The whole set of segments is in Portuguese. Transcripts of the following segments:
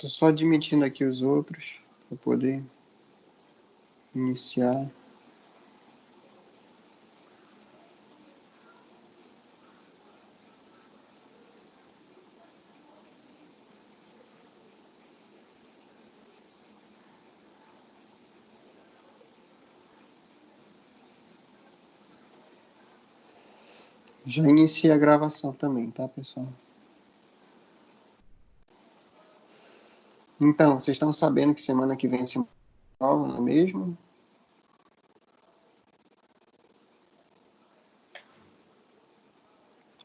Estou só admitindo aqui os outros para poder iniciar. Já iniciei a gravação também, tá, pessoal? Então, vocês estão sabendo que semana que vem é semana nova, não é mesmo?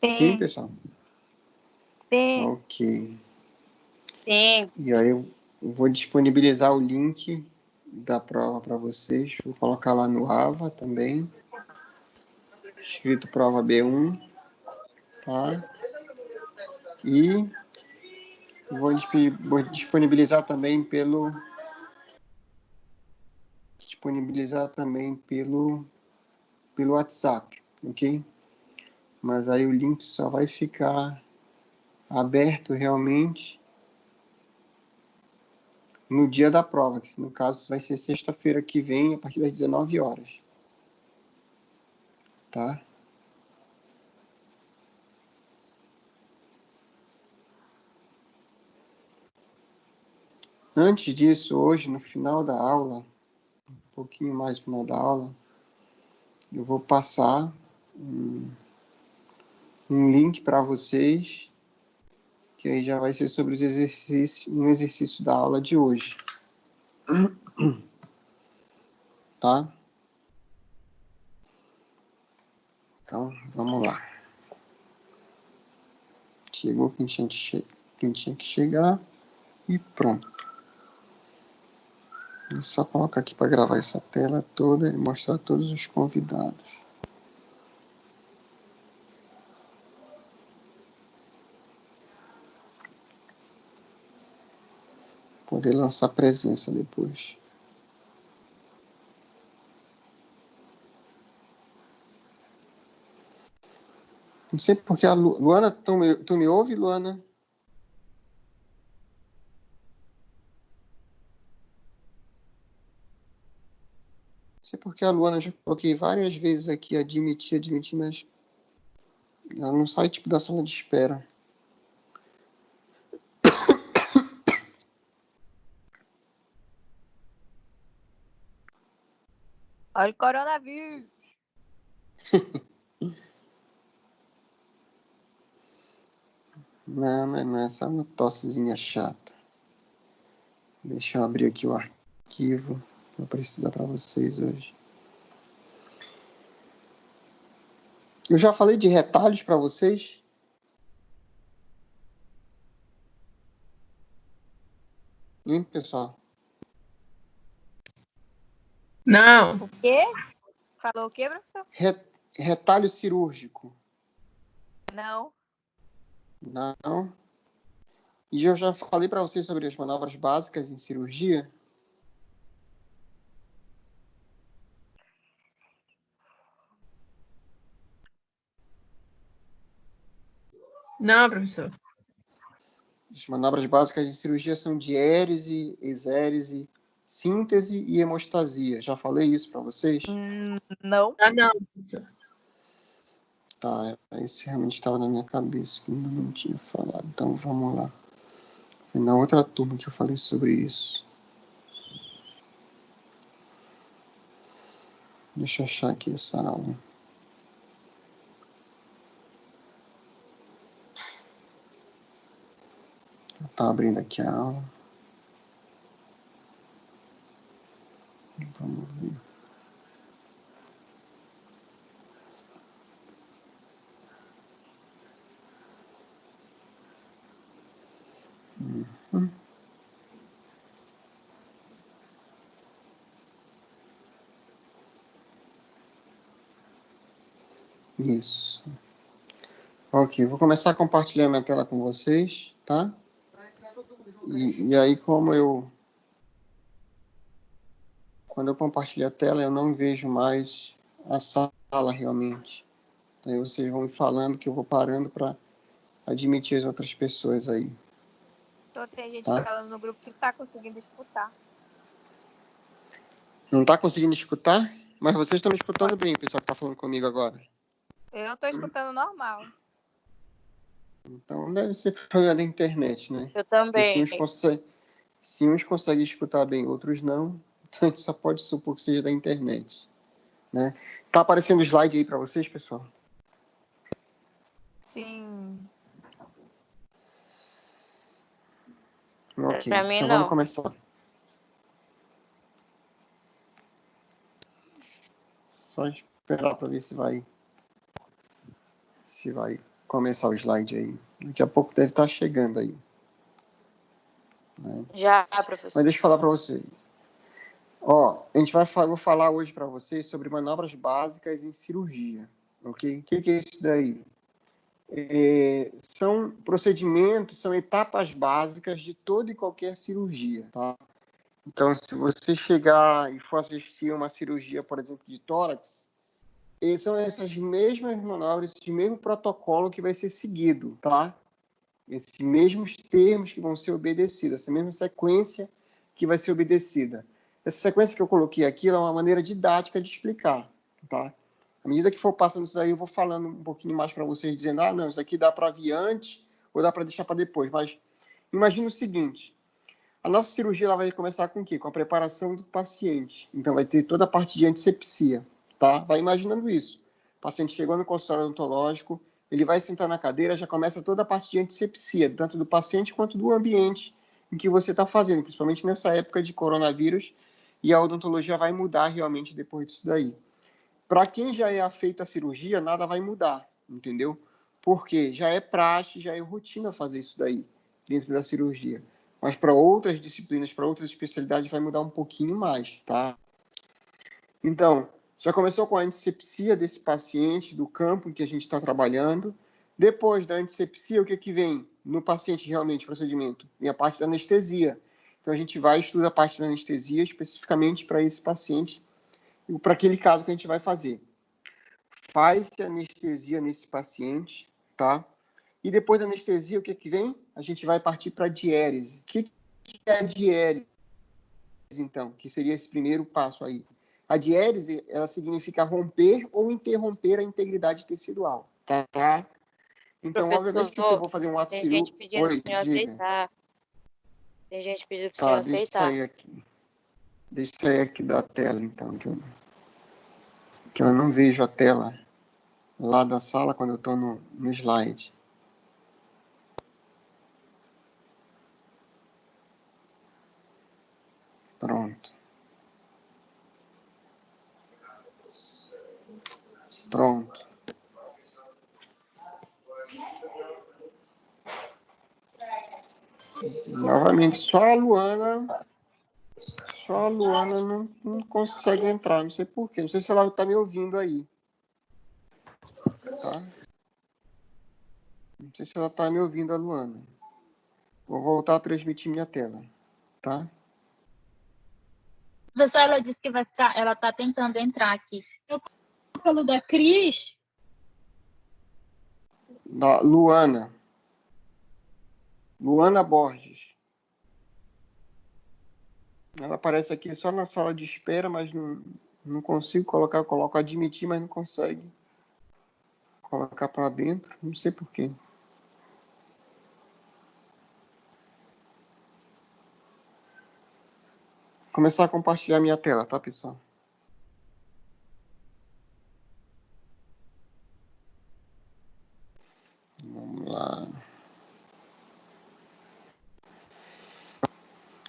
Sim, pessoal? Sim. Ok. Sim. E aí eu vou disponibilizar o link da prova para vocês. Vou colocar lá no AVA também. Escrito prova B1. Tá? E vou disponibilizar também pelo WhatsApp, ok? Mas aí o link só vai ficar aberto realmente no dia da prova, que no caso vai ser sexta-feira que vem, a partir das 19 horas. Tá? Antes disso, hoje, no final da aula, um pouquinho mais no final da aula, eu vou passar um link para vocês, que aí já vai ser sobre os exercícios, um exercício da aula de hoje. Tá? Então, vamos lá. Chegou quem tinha que chegar e pronto. Eu só colocar aqui para gravar essa tela toda e mostrar todos os convidados. Poder lançar presença depois. Não sei porque a Luana, tu me ouve, Luana? Não sei porque a Luana, já coloquei várias vezes aqui, admitir, mas ela não sai tipo da sala de espera. Olha o coronavírus. Não, é só uma tossezinha chata. Deixa eu abrir aqui o arquivo que eu vou precisar para vocês hoje. Eu já falei de retalhos para vocês? Hein, pessoal? Não. O quê? Falou o quê, professor? Retalho cirúrgico. Não. Não. E eu já falei para vocês sobre as manobras básicas em cirurgia? Não, professor. As manobras básicas de cirurgia são diérese, exérese, síntese e hemostasia. Já falei isso para vocês? Não. Ah, não, professor. Tá, isso realmente estava na minha cabeça, que ainda não tinha falado. Então, vamos lá. Foi na outra turma que eu falei sobre isso. Deixa eu achar aqui essa aula. Tá abrindo aqui a aula. Vamos ver. Isso. Ok, vou começar a compartilhar minha tela com vocês, tá? E aí, quando eu compartilho a tela, eu não vejo mais a sala realmente. Então, aí vocês vão me falando que eu vou parando para admitir as outras pessoas aí. Tem gente Tá? falando no grupo que não tá conseguindo escutar. Não está conseguindo escutar? Mas vocês estão me escutando bem, o pessoal que está falando comigo agora. Eu tô escutando normal. Então deve ser problema da internet, né? Eu Porque também. se uns conseguem escutar bem, outros não, então a gente só pode supor que seja da internet. Né? Tá aparecendo o slide aí para vocês, pessoal? Sim. Ok, Pra mim, então não. vamos começar. Só esperar para ver se vai começar o slide aí. Daqui a pouco deve estar chegando aí. Né? Já, professor. Mas deixa eu falar para vocês. Ó, vou falar hoje para vocês sobre manobras básicas em cirurgia. Ok? O que é isso daí? São procedimentos, são etapas básicas de toda e qualquer cirurgia, tá? Então, se você chegar e for assistir uma cirurgia, por exemplo, de tórax, são essas mesmas manobras, esse mesmo protocolo que vai ser seguido, tá? Esses mesmos termos que vão ser obedecidos, essa mesma sequência que vai ser obedecida. Essa sequência que eu coloquei aqui é uma maneira didática de explicar, tá? À medida que for passando isso daí, eu vou falando um pouquinho mais para vocês, dizendo, não, isso aqui dá para vir antes ou dá para deixar para depois. Mas imagina o seguinte, a nossa cirurgia ela vai começar com o quê? Com a preparação do paciente. Então, vai ter toda a parte de antisepsia, tá? Vai imaginando isso. O paciente chegou no consultório odontológico, ele vai sentar na cadeira, já começa toda a parte de antisepsia, tanto do paciente quanto do ambiente em que você está fazendo, principalmente nessa época de coronavírus, e a odontologia vai mudar realmente depois disso daí. Para quem já é afeito à cirurgia, nada vai mudar, entendeu? Porque já é praxe, já é rotina fazer isso daí, dentro da cirurgia. Mas para outras disciplinas, para outras especialidades, vai mudar um pouquinho mais, tá? Então, já começou com a antisepsia desse paciente, do campo em que a gente está trabalhando. Depois da antisepsia, o que vem no paciente realmente, procedimento? Vem a parte da anestesia. Então, a gente vai estudar a parte da anestesia especificamente para esse paciente, e para aquele caso que a gente vai fazer. Faz-se anestesia nesse paciente, tá? E depois da anestesia, o que vem? A gente vai partir para a diérese. O que é a diérese, então? Que seria esse primeiro passo aí. A diérese, ela significa romper ou interromper a integridade tecidual, tá? Então, Professor, obviamente que se eu vou fazer um ato tem cirúrgico... gente pedindo Oi, pro senhor diga. aceitar. Tem gente pedindo pro Tá, senhor deixa eu aceitar. sair aqui. Deixa eu sair aqui da tela, então, que eu não vejo a tela lá da sala quando eu estou no slide. Pronto. Pronto. Novamente, só a Luana não consegue entrar, não sei porquê. Não sei se ela está me ouvindo aí. Tá? Não sei se ela está me ouvindo, a Luana. Vou voltar a transmitir minha tela, tá? Professor, ela disse que vai ficar, ela está tentando entrar aqui. Eu falo da Cris. Da Luana. Luana Borges. Ela aparece aqui só na sala de espera, mas não consigo colocar. Eu coloco admitir, mas não consegue colocar para dentro. Não sei porquê. Começar a compartilhar minha tela, tá, pessoal? Vamos lá.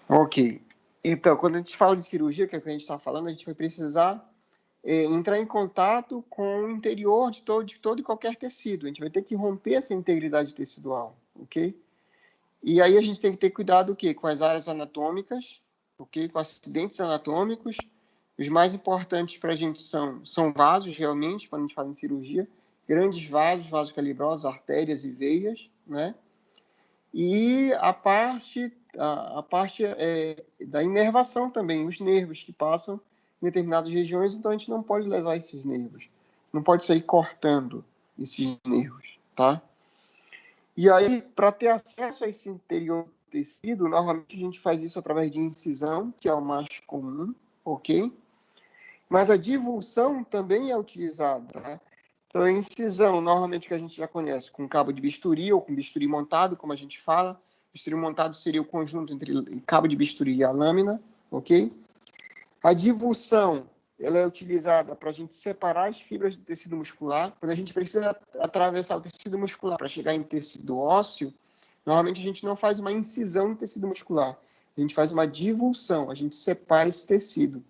Ok. Então, quando a gente fala de cirurgia, que é o que a gente está falando, a gente vai precisar entrar em contato com o interior de todo e qualquer tecido. A gente vai ter que romper essa integridade tecidual, ok? E aí a gente tem que ter cuidado o quê? Com as áreas anatômicas, ok? Com acidentes anatômicos. Os mais importantes para a gente são vasos, realmente, quando a gente fala em cirurgia. Grandes vasos calibrosos, artérias e veias, né? E a parte da inervação também, os nervos que passam em determinadas regiões, então a gente não pode lesar esses nervos. Não pode sair cortando esses nervos, tá? E aí, para ter acesso a esse interior tecido, normalmente a gente faz isso através de incisão, que é o mais comum, ok? Mas a divulsão também é utilizada, né? Então, a incisão, normalmente que a gente já conhece, com cabo de bisturi ou com bisturi montado, como a gente fala. Bisturi montado seria o conjunto entre cabo de bisturi e a lâmina, ok? A divulsão, ela é utilizada para a gente separar as fibras do tecido muscular. Quando a gente precisa atravessar o tecido muscular para chegar em tecido ósseo, normalmente a gente não faz uma incisão no tecido muscular. A gente faz uma divulsão, a gente separa esse tecido.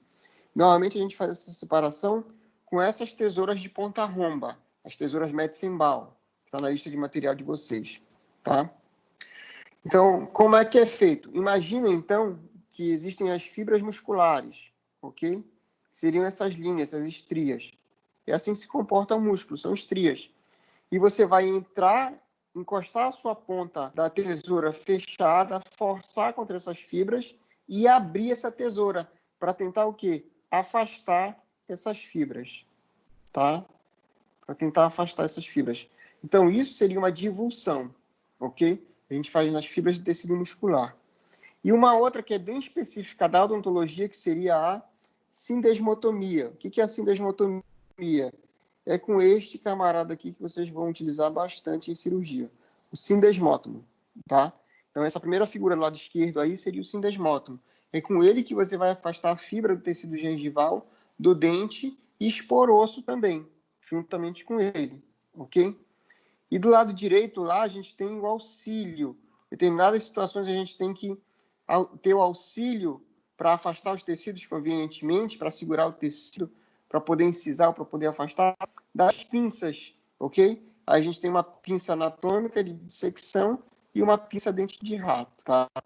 Normalmente a gente faz essa separação com essas tesouras de ponta romba, as tesouras Metzenbaum, que está na lista de material de vocês, tá? Então, como é que é feito? Imagina, então, que existem as fibras musculares, ok? Seriam essas linhas, essas estrias. É assim que se comporta o músculo, são estrias. E você vai entrar, encostar a sua ponta da tesoura fechada, forçar contra essas fibras e abrir essa tesoura para tentar o quê? Afastar essas fibras, tá? Para tentar afastar essas fibras. Então, isso seria uma divulsão, ok? A gente faz nas fibras do tecido muscular. E uma outra que é bem específica da odontologia, que seria a sindesmotomia. O que é a sindesmotomia? É com este camarada aqui que vocês vão utilizar bastante em cirurgia. O sindesmótomo, tá? Então, essa primeira figura do lado esquerdo aí seria o sindesmótomo. É com ele que você vai afastar a fibra do tecido gengival, do dente e expor osso também, juntamente com ele, ok? E do lado direito lá a gente tem o auxílio. Em determinadas situações a gente tem que ter o auxílio para afastar os tecidos convenientemente, para segurar o tecido, para poder incisar, para poder afastar, das pinças, ok? Aí a gente tem uma pinça anatômica de dissecção e uma pinça dente de rato, tá? A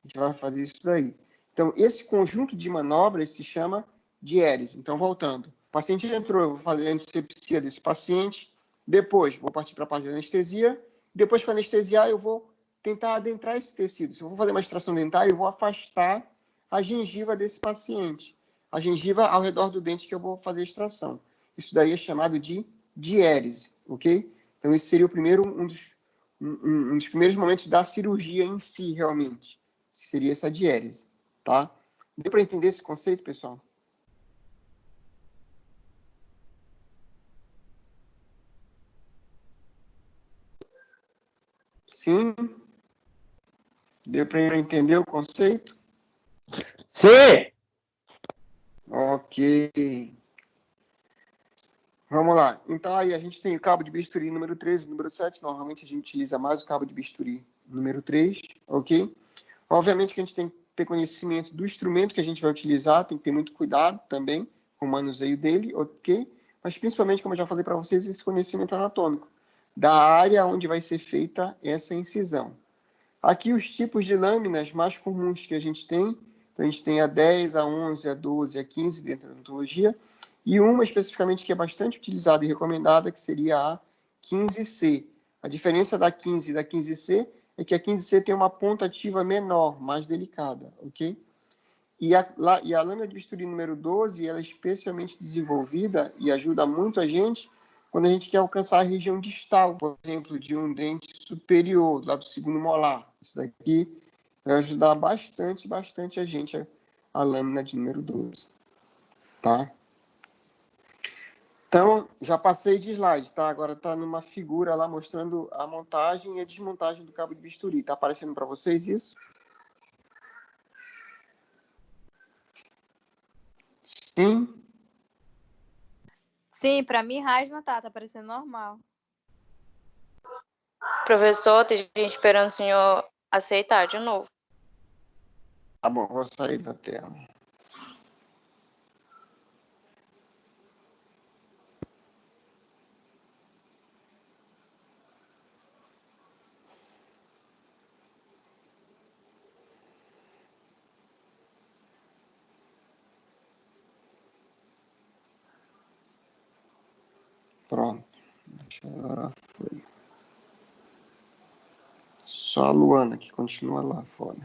gente vai fazer isso daí. Então, esse conjunto de manobras se chama diérese. Então, voltando. O paciente entrou, eu vou fazer a antisepsia desse paciente, depois vou partir para a parte de anestesia, depois para anestesiar eu vou tentar adentrar esse tecido. Se eu vou fazer uma extração dentária, eu vou afastar a gengiva desse paciente. A gengiva ao redor do dente que eu vou fazer a extração. Isso daí é chamado de diérese, ok? Então, esse seria o primeiro, um dos primeiros momentos da cirurgia em si, realmente. Seria essa diérese, tá? Deu para entender esse conceito, pessoal? Sim? Deu para entender o conceito? Sim! Ok. Vamos lá. Então, aí a gente tem o cabo de bisturi número 13 e número 7. Normalmente a gente utiliza mais o cabo de bisturi número 3, ok? Obviamente que a gente tem que ter conhecimento do instrumento que a gente vai utilizar, tem que ter muito cuidado também com o manuseio dele, ok? Mas principalmente, como eu já falei para vocês, esse conhecimento anatômico da área onde vai ser feita essa incisão. Aqui os tipos de lâminas mais comuns que a gente tem. Então, a gente tem a 10, a 11, a 12, a 15 dentro da odontologia. E uma especificamente que é bastante utilizada e recomendada, que seria a 15C. A diferença da 15 e da 15C é que a 15C tem uma ponta ativa menor, mais delicada, ok? E a lâmina de bisturi número 12, ela é especialmente desenvolvida e ajuda muito a gente quando a gente quer alcançar a região distal, por exemplo, de um dente superior, lá do segundo molar. Isso daqui vai ajudar bastante a gente, a lâmina de número 12, tá? Então, já passei de slide, tá? Agora está numa figura lá mostrando a montagem e a desmontagem do cabo de bisturi. Está aparecendo para vocês isso? Sim? Sim, pra mim, raiz não tá parecendo normal. Professor, tem gente esperando o senhor aceitar de novo. Tá bom, vou sair da tela. Pronto. Agora foi. Só a Luana que continua lá fora.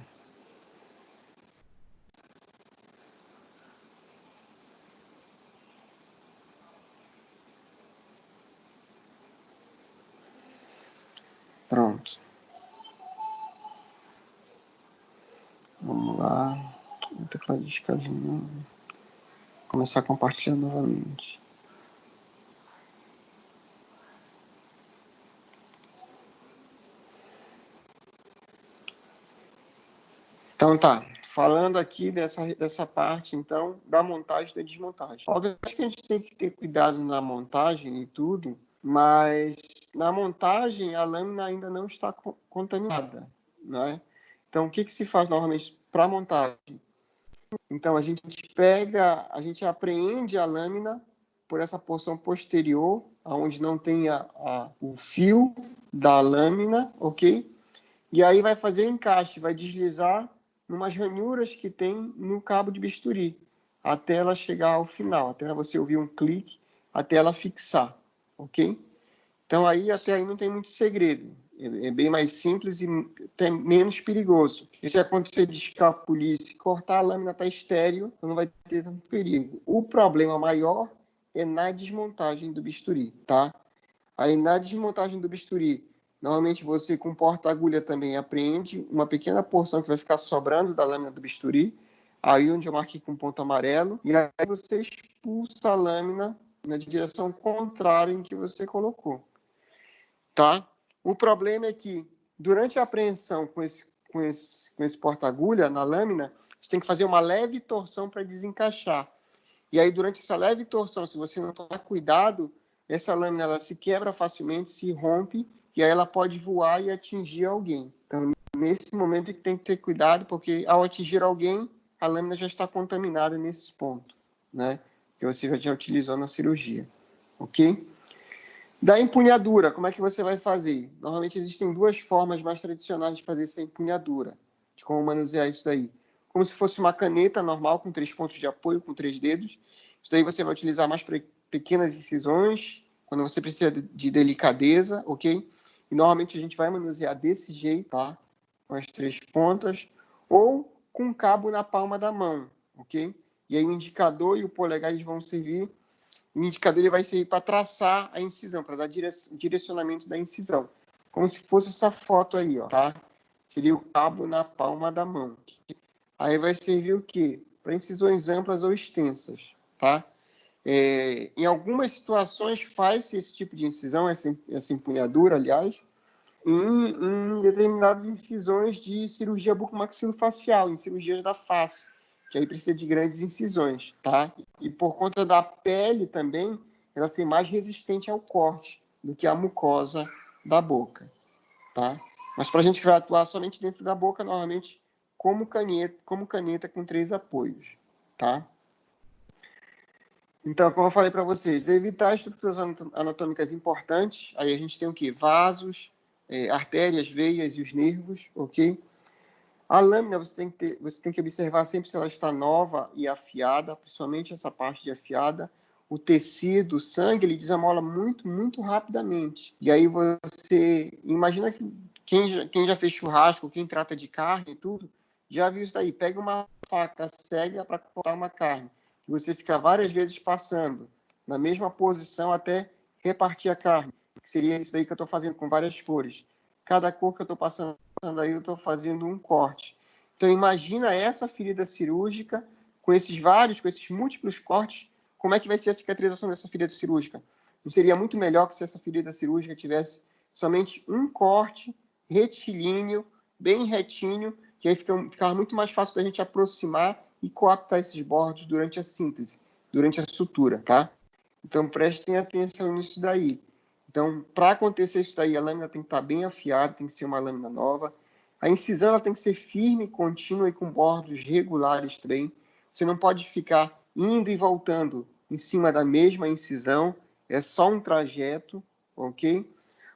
Pronto. lá. Vou teclado de escada de novo. Começar a compartilhar novamente. Então tá, falando aqui dessa parte, então, da montagem e da desmontagem. Obviamente que a gente tem que ter cuidado na montagem e tudo, mas na montagem a lâmina ainda não está contaminada, né? Então, o que se faz normalmente para montagem? Então, a gente apreende a lâmina por essa porção posterior, onde não tem o fio da lâmina, ok? E aí vai fazer o encaixe, vai deslizar numas ranhuras que tem no cabo de bisturi, até ela chegar ao final, até você ouvir um clique, até ela fixar, ok? Então, até aí não tem muito segredo. É bem mais simples e até menos perigoso. E se acontecer de escapulir, se cortar, a lâmina está estéreo, não vai ter tanto perigo. O problema maior é na desmontagem do bisturi, tá? Aí, na desmontagem do bisturi, normalmente você, com porta-agulha, também apreende uma pequena porção que vai ficar sobrando da lâmina do bisturi, aí onde eu marquei com ponto amarelo, e aí você expulsa a lâmina na direção contrária em que você colocou. Tá? O problema é que, durante a apreensão com esse porta-agulha na lâmina, você tem que fazer uma leve torção para desencaixar. E aí, durante essa leve torção, se você não tomar cuidado, essa lâmina ela se quebra facilmente, se rompe, e aí ela pode voar e atingir alguém. Então, nesse momento, tem que ter cuidado, porque ao atingir alguém, a lâmina já está contaminada nesse ponto, né? Que você já utilizou na cirurgia. Ok? Da empunhadura, como é que você vai fazer? Normalmente existem duas formas mais tradicionais de fazer essa empunhadura, de como manusear isso daí. Como se fosse uma caneta normal, com 3 pontos de apoio, com 3 dedos. Isso daí você vai utilizar mais para pequenas incisões, quando você precisa de delicadeza, ok? E normalmente a gente vai manusear desse jeito, tá? Com as 3 pontas, ou com um cabo na palma da mão, ok? E aí o indicador e o polegar eles vão servir. O indicador ele vai servir para traçar a incisão, para dar direcionamento da incisão. Como se fosse essa foto aí, ó, tá? Seria o cabo na palma da mão. Aí vai servir o quê? Para incisões amplas ou extensas, tá? Em algumas situações faz-se esse tipo de incisão, essa empunhadura, aliás, em determinadas incisões de cirurgia bucomaxilofacial, em cirurgias da face, que aí precisa de grandes incisões, tá? E por conta da pele também, ela ser mais resistente ao corte do que a mucosa da boca, tá? Mas para a gente que vai atuar somente dentro da boca, normalmente como caneta com 3 apoios, tá? Então, como eu falei para vocês, evitar estruturas anatômicas importantes, aí a gente tem o quê? Vasos, artérias, veias e os nervos, ok? A lâmina você tem que observar sempre se ela está nova e afiada, principalmente essa parte de afiada. O tecido, o sangue, ele desamola muito, muito rapidamente. E aí você imagina que quem já fez churrasco, quem trata de carne e tudo, já viu isso daí. Pega uma faca cega para cortar uma carne. E você fica várias vezes passando na mesma posição até repartir a carne. Que seria isso daí que eu estou fazendo com várias cores. Cada cor que eu estou passando aí, eu estou fazendo um corte. Então, imagina essa ferida cirúrgica com esses múltiplos cortes, como é que vai ser a cicatrização dessa ferida cirúrgica? Não seria muito melhor que se essa ferida cirúrgica tivesse somente um corte retilíneo, bem retinho, que aí ficava muito mais fácil da gente aproximar e coaptar esses bordos durante a síntese, durante a sutura, tá? Então, prestem atenção nisso daí. Então, para acontecer isso daí, a lâmina tem que estar bem afiada, tem que ser uma lâmina nova. A incisão ela tem que ser firme, contínua e com bordos regulares também. Você não pode ficar indo e voltando em cima da mesma incisão. É só um trajeto, ok?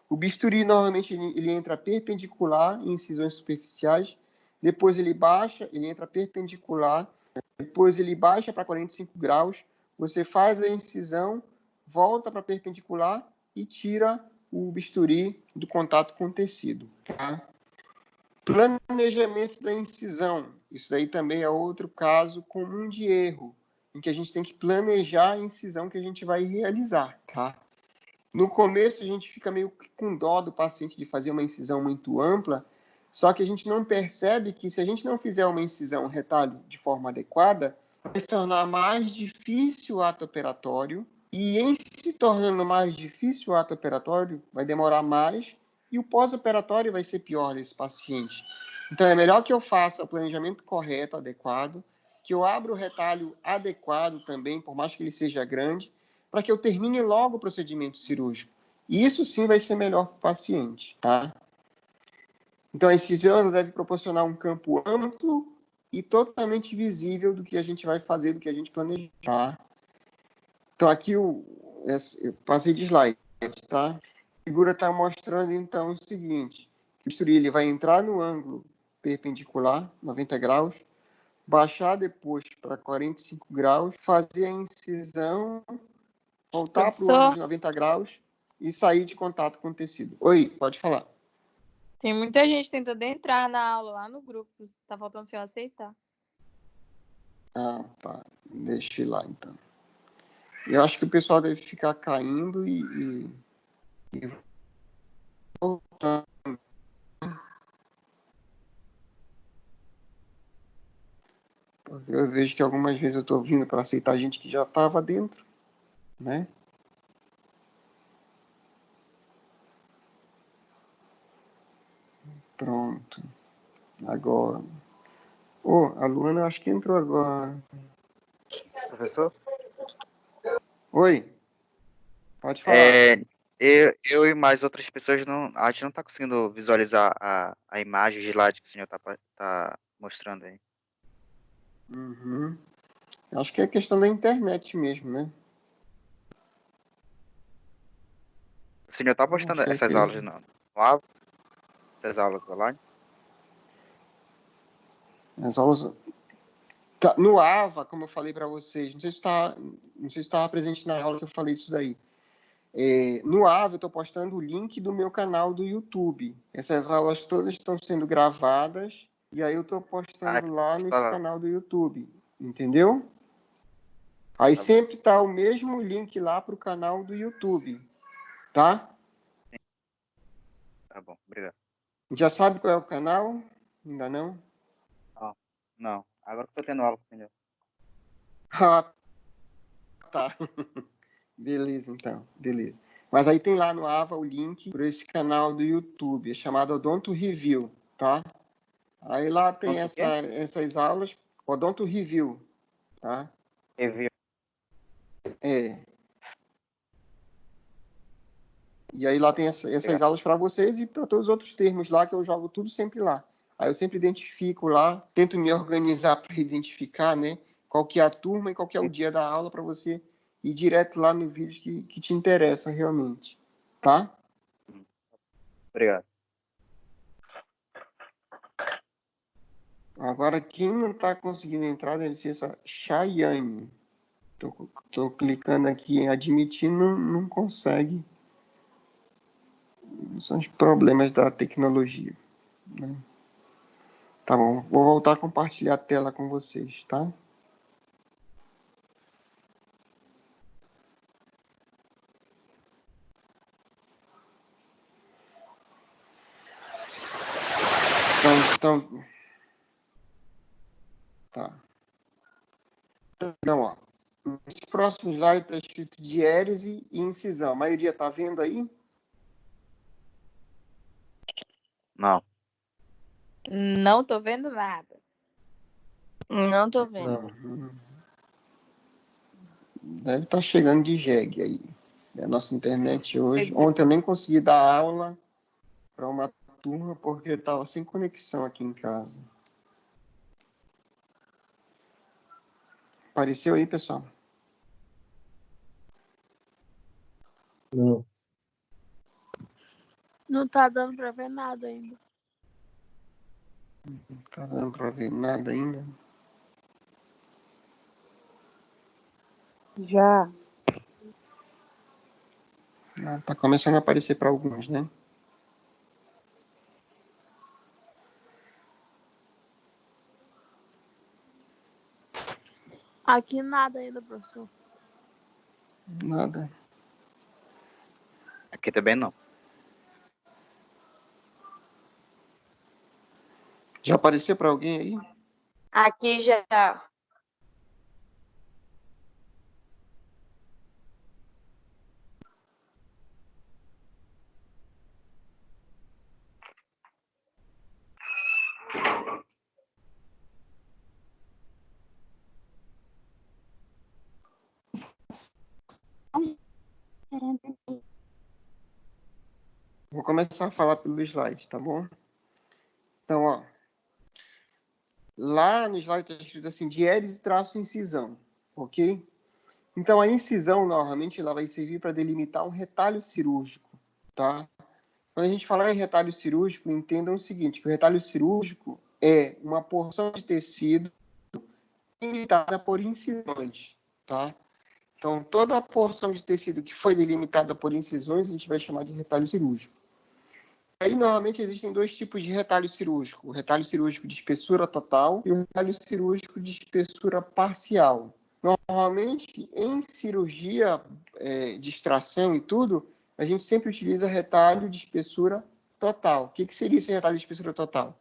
O bisturi, normalmente, ele entra perpendicular em incisões superficiais. Depois ele baixa, ele entra perpendicular. Depois ele baixa para 45 graus. Você faz a incisão, volta para perpendicular e tira o bisturi do contato com o tecido. Tá? Planejamento da incisão. Isso daí também é outro caso comum de erro, em que a gente tem que planejar a incisão que a gente vai realizar. Tá? No começo, a gente fica meio com dó do paciente de fazer uma incisão muito ampla, Só que a gente não percebe que se a gente não fizer uma incisão, um retalho de forma adequada, vai se tornar mais difícil o ato operatório, e em se tornando mais difícil o ato operatório, vai demorar mais, e o pós-operatório vai ser pior desse paciente. Então, é melhor que eu faça o planejamento correto, adequado, que eu abra o retalho adequado também, por mais que ele seja grande, para que eu termine logo o procedimento cirúrgico. E isso sim vai ser melhor para o paciente, tá? Então, a incisão deve proporcionar um campo amplo e totalmente visível do que a gente vai fazer, do que a gente planejar. Tá? Então, aqui eu passei de slide, tá? A figura está mostrando, então, o seguinte. O bisturi ele vai entrar no ângulo perpendicular, 90 graus, baixar depois para 45 graus, fazer a incisão, voltar para o ângulo de 90 graus e sair de contato com o tecido. Oi, pode falar. Tem muita gente tentando entrar na aula lá no grupo. Tá faltando só eu aceitar. Ah, tá. Deixa eu ir lá, então. Eu acho que o pessoal deve ficar caindo e voltando. Porque eu vejo que algumas vezes eu estou vindo para aceitar gente que já estava dentro, né? Pronto. Agora. A Luana acho que entrou agora. Professor? Oi. Pode falar. Eu e mais outras pessoas, a gente não está conseguindo visualizar a imagem de slide que o senhor tá mostrando aí. Uhum. Acho que é questão da internet mesmo, né? O senhor está postando essas aulas no AVA? Essas aulas online? As aulas... No AVA, como eu falei para vocês, não sei se estava presente na aula que eu falei disso daí. No AVA, eu estou postando o link do meu canal do YouTube. Essas aulas todas estão sendo gravadas e aí eu estou postando lá nesse canal do YouTube. Entendeu? Aí sempre está o mesmo link lá para o canal do YouTube. Tá? Tá bom, obrigado. Já sabe qual é o canal? Ainda não? Não. Agora que eu tô tendo aula, entendeu? Ah, tá. Beleza, então. Beleza. Mas aí tem lá no AVA o link para esse canal do YouTube, é chamado Odonto Review, tá? Aí lá tem essas aulas, Odonto Review, tá? Review. E aí lá tem essas aulas para vocês e para todos os outros termos lá, que eu jogo tudo sempre lá. Aí eu sempre identifico lá, tento me organizar para identificar, né? Qual que é a turma e qual que é o dia da aula para você ir direto lá no vídeo que te interessa realmente, tá? Obrigado. Agora, quem não está conseguindo entrar deve ser essa Chayane. Tô clicando aqui em admitir, não consegue. São os problemas da tecnologia, né? Tá bom, vou voltar a compartilhar a tela com vocês, tá? Então, tá. Então, ó, esse próximo slide está escrito diérese e incisão. A maioria tá vendo aí? Não. Não tô vendo nada. Não tô vendo. Não. Deve estar chegando de jegue aí. É a nossa internet hoje. Ontem eu nem consegui dar aula para uma turma porque estava sem conexão aqui em casa. Apareceu aí, pessoal? Não. Não tá dando pra ver nada ainda. Não tá dando para ver nada ainda. Já. Tá começando a aparecer para alguns, né? Aqui nada ainda, professor. Nada. Aqui também não. Já apareceu para alguém aí? Aqui já. Vou começar a falar pelo slide, tá bom? Então, ó. Lá no slide está escrito assim, diérese traço incisão, ok? Então, a incisão, normalmente, ela vai servir para delimitar um retalho cirúrgico, tá? Quando a gente falar em retalho cirúrgico, entendam o seguinte, que o retalho cirúrgico é uma porção de tecido delimitada por incisões, tá? Então, toda a porção de tecido que foi delimitada por incisões, a gente vai chamar de retalho cirúrgico. Aí, normalmente, existem dois tipos de retalho cirúrgico. O retalho cirúrgico de espessura total e o retalho cirúrgico de espessura parcial. Normalmente, em cirurgia de extração e tudo, a gente sempre utiliza retalho de espessura total. O que seria esse retalho de espessura total?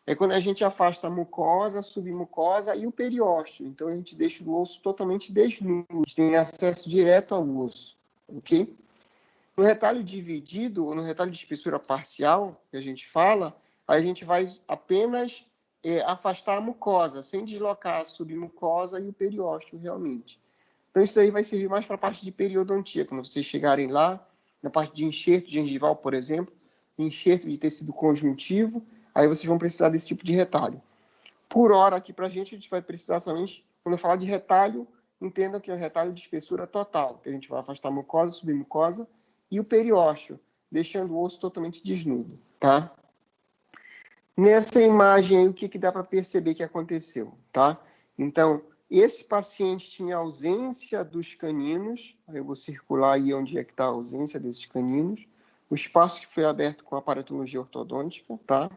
É quando a gente afasta a mucosa, a submucosa e o periósteo. Então, a gente deixa o osso totalmente desnudo. A gente tem acesso direto ao osso, ok? No retalho dividido, ou no retalho de espessura parcial, que a gente fala, a gente vai apenas afastar a mucosa, sem deslocar a submucosa e o periósteo realmente. Então, isso aí vai servir mais para a parte de periodontia, quando vocês chegarem lá, na parte de enxerto gengival, por exemplo, enxerto de tecido conjuntivo, aí vocês vão precisar desse tipo de retalho. Por hora, aqui para a gente vai precisar somente, quando eu falar de retalho, entendam que é o retalho de espessura total, que a gente vai afastar a mucosa, submucosa e o periósteo, deixando o osso totalmente desnudo, tá? Nessa imagem aí, o que dá para perceber que aconteceu, tá? Então, esse paciente tinha ausência dos caninos, aí eu vou circular aí onde é que está a ausência desses caninos, o espaço que foi aberto com a aparatologia ortodôntica, tá?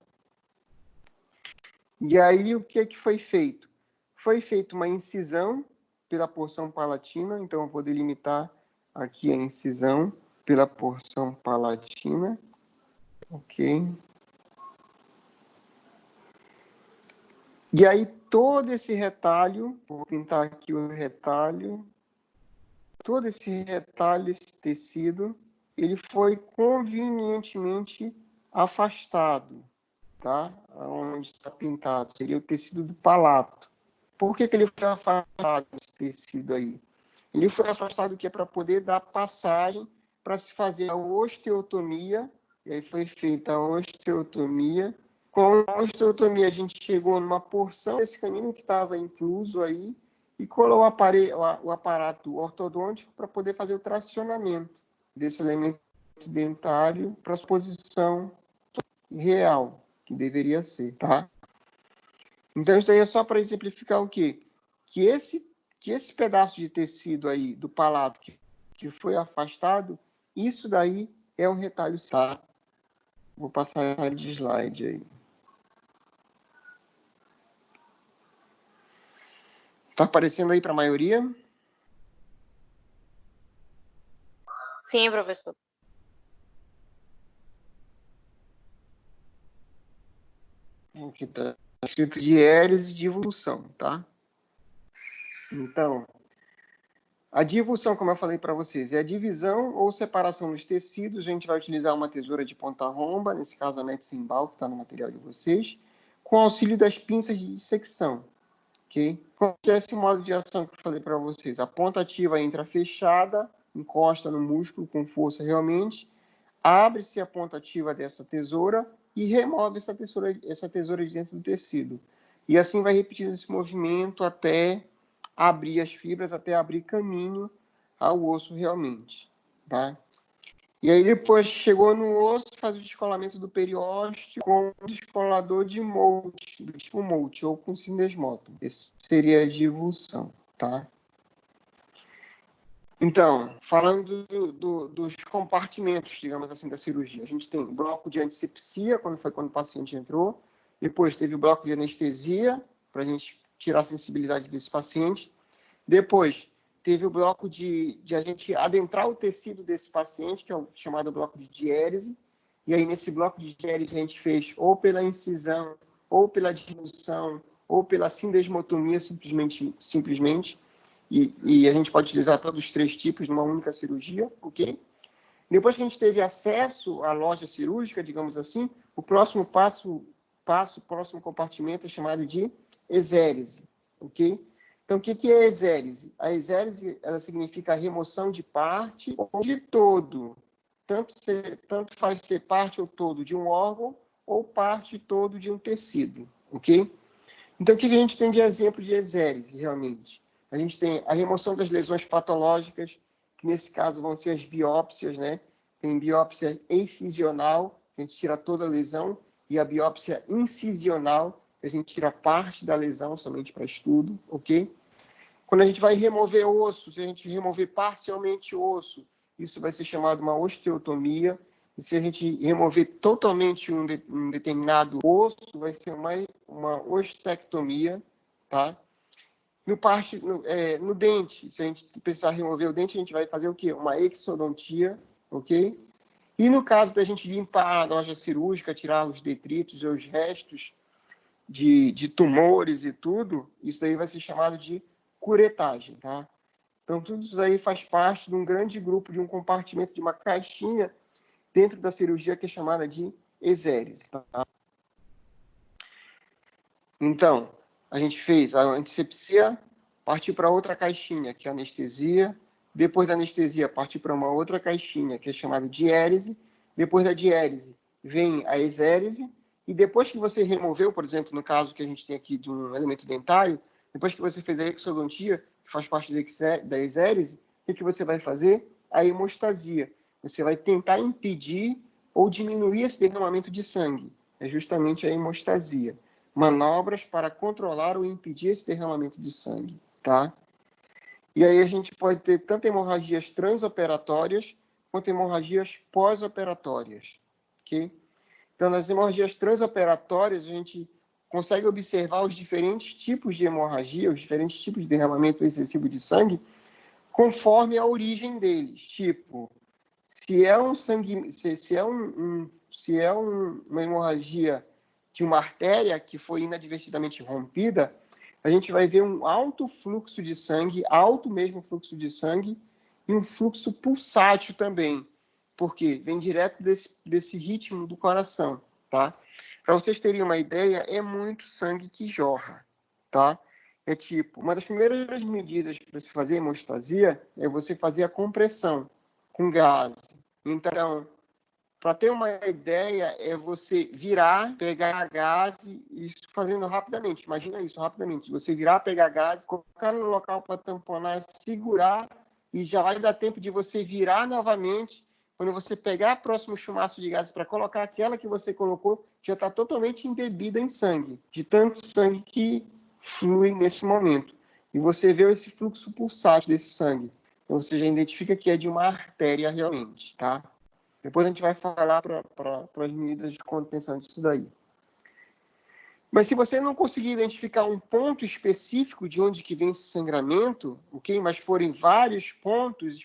E aí, o que foi feito? Foi feita uma incisão pela porção palatina, então eu vou delimitar aqui a incisão pela porção palatina, ok? E aí, todo esse retalho, vou pintar aqui o retalho, todo esse retalho, esse tecido, ele foi convenientemente afastado, tá? Onde está pintado, seria o tecido do palato. Por que ele foi afastado, esse tecido aí? Ele foi afastado que é para poder dar passagem para se fazer a osteotomia, e aí foi feita a osteotomia. Com a osteotomia, a gente chegou numa porção desse canino que estava incluso aí e colou o aparato ortodôntico para poder fazer o tracionamento desse elemento dentário para a sua posição real, que deveria ser, tá? Então, isso aí é só para exemplificar o quê? Que esse pedaço de tecido aí do palato que foi afastado, isso daí é um retalho, tá? Vou passar de slide aí. Tá aparecendo aí para a maioria? Sim, professor. Aqui tá escrito diérese e divulsão, tá? Então, a divulsão, como eu falei para vocês, é a divisão ou separação dos tecidos. A gente vai utilizar uma tesoura de ponta romba, nesse caso a Metzimbal, que está no material de vocês, com auxílio das pinças de dissecção. Okay? Qual que é esse modo de ação que eu falei para vocês? A ponta ativa entra fechada, encosta no músculo com força realmente, abre-se a ponta ativa dessa tesoura e remove essa tesoura de dentro do tecido. E assim vai repetindo esse movimento até abrir as fibras, até abrir caminho ao osso realmente. Tá? E aí depois chegou no osso, faz o descolamento do periósteo com um descolador de Molt, do tipo Molt, ou com sinesmoto. Esse seria a divulsão, tá? Então, falando dos compartimentos, digamos assim, da cirurgia. A gente tem o bloco de antisepsia, quando o paciente entrou. Depois teve o bloco de anestesia, para a gente tirar a sensibilidade desse paciente. Depois teve o bloco de a gente adentrar o tecido desse paciente, que é o chamado bloco de diérese. E aí, nesse bloco de diérese, a gente fez ou pela incisão ou pela diminuição, ou pela sindesmotomia, simplesmente. E a gente pode utilizar todos os 3 tipos numa única cirurgia, ok? Depois que a gente teve acesso à loja cirúrgica, digamos assim, o próximo próximo compartimento é chamado de exérese, ok? Então, o que é exérese? A exérese, ela significa a remoção de parte ou de todo. Tanto faz ser parte ou todo de um órgão ou parte todo de um tecido, ok? Então, o que a gente tem de exemplo de exérese, realmente? A gente tem a remoção das lesões patológicas, que nesse caso vão ser as biópsias, né? Tem biópsia excisional, que a gente tira toda a lesão, e a biópsia incisional, que a gente tira parte da lesão somente para estudo, ok? Quando a gente vai remover osso, se a gente remover parcialmente osso, isso vai ser chamado uma osteotomia. E se a gente remover totalmente um determinado osso, vai ser uma ostectomia, tá? No dente, se a gente precisar remover o dente, a gente vai fazer o quê? Uma exodontia, ok? E no caso da gente limpar a loja cirúrgica, tirar os detritos e os restos de tumores e tudo, isso aí vai ser chamado de curetagem, tá? Então, tudo isso aí faz parte de um grande grupo, de um compartimento, de uma caixinha dentro da cirurgia que é chamada de exérese, tá? Então, a gente fez a antisepsia, partiu para outra caixinha, que é a anestesia. Depois da anestesia, partiu para uma outra caixinha, que é chamada de diérese. Depois da diérese, vem a exérese. E depois que você removeu, por exemplo, no caso que a gente tem aqui de um elemento dentário, depois que você fez a exodontia, que faz parte da exérese, o que você vai fazer? A hemostasia. Você vai tentar impedir ou diminuir esse derramamento de sangue. É justamente a hemostasia. Manobras para controlar ou impedir esse derramamento de sangue, tá? E aí a gente pode ter tanto hemorragias transoperatórias quanto hemorragias pós-operatórias, ok? Então, nas hemorragias transoperatórias, a gente consegue observar os diferentes tipos de hemorragia, os diferentes tipos de derramamento excessivo de sangue, conforme a origem deles. Tipo, se é uma hemorragia de uma artéria que foi inadvertidamente rompida, a gente vai ver um alto fluxo de sangue, alto mesmo fluxo de sangue, e um fluxo pulsátil também, porque vem direto desse ritmo do coração, tá? Para vocês terem uma ideia, é muito sangue que jorra, tá? É tipo, uma das primeiras medidas para se fazer hemostasia é você fazer a compressão com gás. Então, para ter uma ideia, é você virar, pegar gás, isso fazendo rapidamente. Imagina isso, rapidamente. Você virar, pegar gás, colocar no local para tamponar, segurar, e já vai dar tempo de você virar novamente. Quando você pegar o próximo chumaço de gás para colocar aquela que você colocou, já está totalmente embebida em sangue, de tanto sangue que flui nesse momento. E você vê esse fluxo pulsátil desse sangue. Então, você já identifica que é de uma artéria realmente, tá? Depois a gente vai falar para as medidas de contenção disso daí. Mas se você não conseguir identificar um ponto específico de onde que vem esse sangramento, ok? Mas forem vários pontos,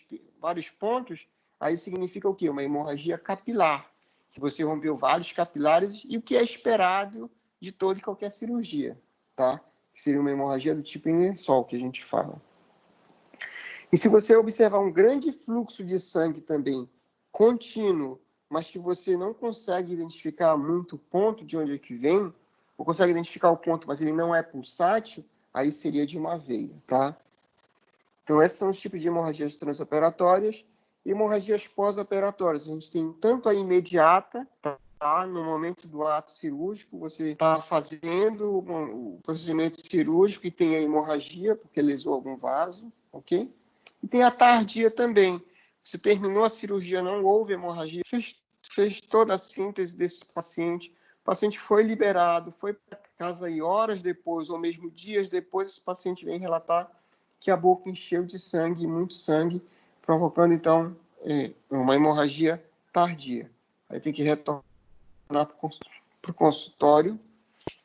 aí significa o quê? Uma hemorragia capilar, que você rompeu vários capilares e o que é esperado de toda e qualquer cirurgia, tá? Que seria uma hemorragia do tipo em lençol, que a gente fala. E se você observar um grande fluxo de sangue também, contínuo, mas que você não consegue identificar muito o ponto de onde é que vem, ou consegue identificar o ponto, mas ele não é pulsátil, aí seria de uma veia, tá? Então, esses são os tipos de hemorragias transoperatórias e hemorragias pós-operatórias. A gente tem tanto a imediata, tá? No momento do ato cirúrgico, você está fazendo o procedimento cirúrgico e tem a hemorragia, porque lesou algum vaso, ok? E tem a tardia também. Você terminou a cirurgia, não houve hemorragia, fez toda a síntese desse paciente, o paciente foi liberado, foi para casa e horas depois, ou mesmo dias depois, esse paciente vem relatar que a boca encheu de sangue, muito sangue, provocando, então, uma hemorragia tardia. Aí tem que retornar para o consultório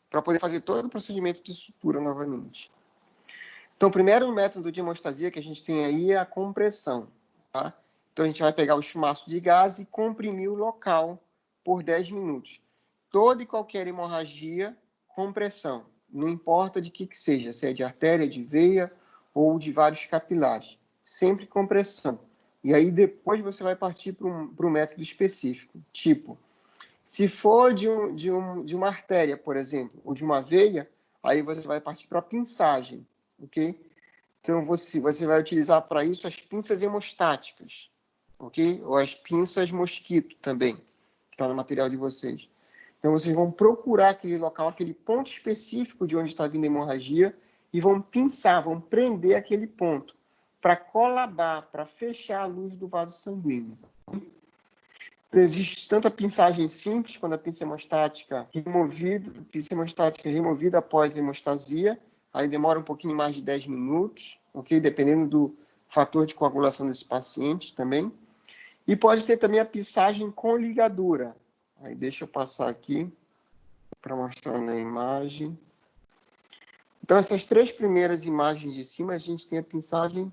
para poder fazer todo o procedimento de sutura novamente. Então, o primeiro método de hemostasia que a gente tem aí é a compressão, tá? Então, a gente vai pegar o chumaço de gás e comprimir o local por 10 minutos. Toda e qualquer hemorragia compressão. Não importa de que seja, se é de artéria, de veia ou de vários capilares. Sempre compressão. E aí depois você vai partir para um método específico. Tipo, se for de uma artéria, por exemplo, ou de uma veia, aí você vai partir para a pinçagem, ok? Então você vai utilizar para isso as pinças hemostáticas, ok? Ou as pinças mosquito também, que está no material de vocês. Então vocês vão procurar aquele local, aquele ponto específico de onde está vindo a hemorragia e vão pinçar, vão prender aquele ponto para colabar, para fechar a luz do vaso sanguíneo. Então, existe tanto a pinçagem simples, quando a pinça hemostática removida após a hemostasia, aí demora um pouquinho mais de 10 minutos, ok? Dependendo do fator de coagulação desse paciente também. E pode ter também a pinçagem com ligadura. Aí deixa eu passar aqui para mostrar na imagem. Então, essas 3 primeiras imagens de cima, a gente tem a pinçagem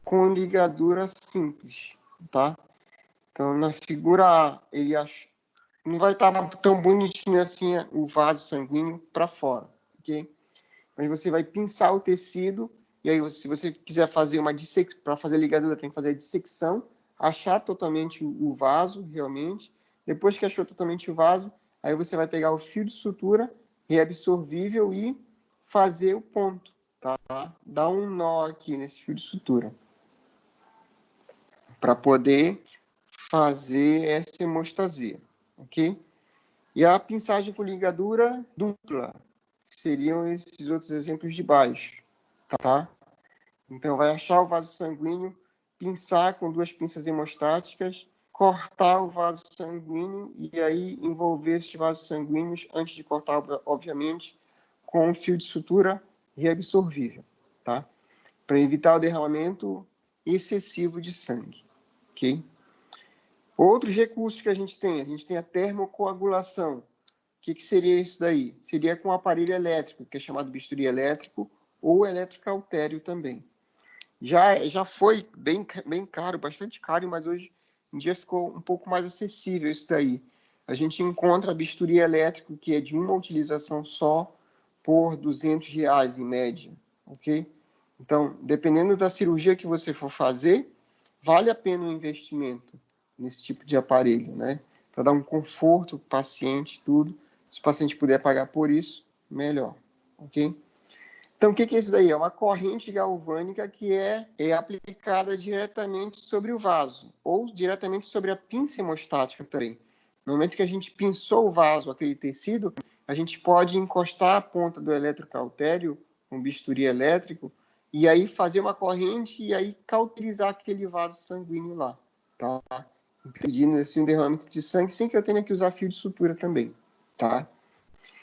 com ligadura simples, tá? Então, na figura A, não vai estar tão bonitinho assim o vaso sanguíneo para fora, ok? Mas você vai pinçar o tecido, e aí, se você quiser fazer para fazer a ligadura, tem que fazer a dissecção, achar totalmente o vaso, realmente. Depois que achou totalmente o vaso, aí você vai pegar o fio de sutura reabsorvível e fazer o ponto, tá? Dá um nó aqui nesse fio de sutura, para poder fazer essa hemostasia, ok? E a pinçagem com ligadura dupla, que seriam esses outros exemplos de baixo, tá? Então, vai achar o vaso sanguíneo, pinçar com 2 pinças hemostáticas, cortar o vaso sanguíneo e aí envolver esses vasos sanguíneos, antes de cortar, obviamente, com um fio de sutura reabsorvível, tá? Para evitar o derramamento excessivo de sangue, ok? Outros recursos que a gente tem a termocoagulação. O que seria isso daí? Seria com aparelho elétrico, que é chamado bisturi elétrico, ou eletrocautério também. Já foi bem caro, bastante caro, mas hoje em dia ficou um pouco mais acessível isso daí. A gente encontra bisturi elétrico, que é de uma utilização só, por R$200 em média, ok? Então, dependendo da cirurgia que você for fazer, vale a pena o investimento nesse tipo de aparelho, né? Para dar um conforto para o paciente, tudo. Se o paciente puder pagar por isso, melhor, ok? Então, o que é isso daí? É uma corrente galvânica que é aplicada diretamente sobre o vaso, ou diretamente sobre a pinça hemostática também. No momento que a gente pinçou o vaso, aquele tecido, a gente pode encostar a ponta do eletrocautério, com bisturi elétrico, e aí fazer uma corrente e aí cauterizar aquele vaso sanguíneo lá, tá? Impedindo assim, um derramamento de sangue, sem que eu tenha que usar fio de sutura também, tá?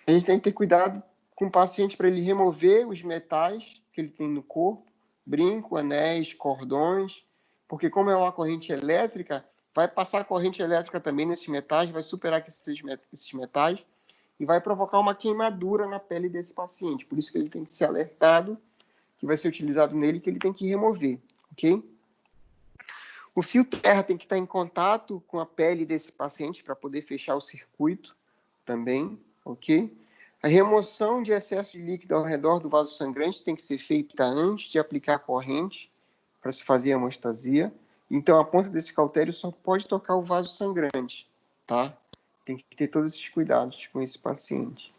A gente tem que ter cuidado com o paciente para ele remover os metais que ele tem no corpo, brinco, anéis, cordões, porque como é uma corrente elétrica, vai passar a corrente elétrica também nesses metais, vai superar esses metais e vai provocar uma queimadura na pele desse paciente. Por isso que ele tem que ser alertado, que vai ser utilizado nele, que ele tem que remover, ok? O fio terra tem que estar em contato com a pele desse paciente para poder fechar o circuito também, ok? A remoção de excesso de líquido ao redor do vaso sangrante tem que ser feita antes de aplicar a corrente para se fazer a hemostasia. Então, a ponta desse cautério só pode tocar o vaso sangrante, tá? Tem que ter todos esses cuidados com esse paciente.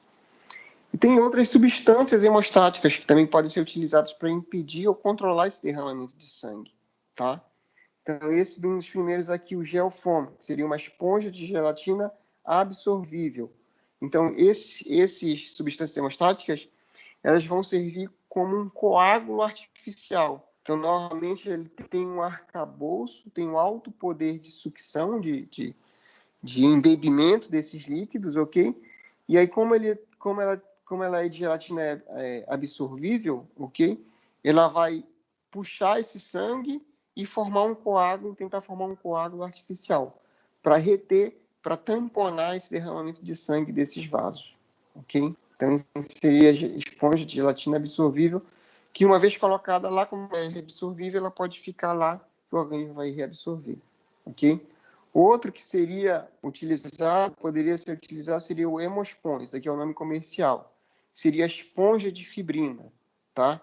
E tem outras substâncias hemostáticas que também podem ser utilizadas para impedir ou controlar esse derramamento de sangue, tá? Então, esse é um dos primeiros aqui, o gel foam, que seria uma esponja de gelatina absorvível. Então, esses substâncias hemostáticas, elas vão servir como um coágulo artificial. Então, normalmente, ele tem um arcabouço, tem um alto poder de sucção, de embebimento desses líquidos, ok? E aí, como ela é de gelatina absorvível, ok? Ela vai puxar esse sangue e formar um coágulo, tentar formar um coágulo artificial, para reter, para tamponar esse derramamento de sangue desses vasos, ok? Então, seria esponja de gelatina absorvível, que uma vez colocada lá, como é reabsorvível, ela pode ficar lá, que o organismo vai reabsorver, ok? Outro que seria utilizado, poderia ser utilizado, seria o Hemospon. Esse aqui é o nome comercial. Seria a esponja de fibrina, tá?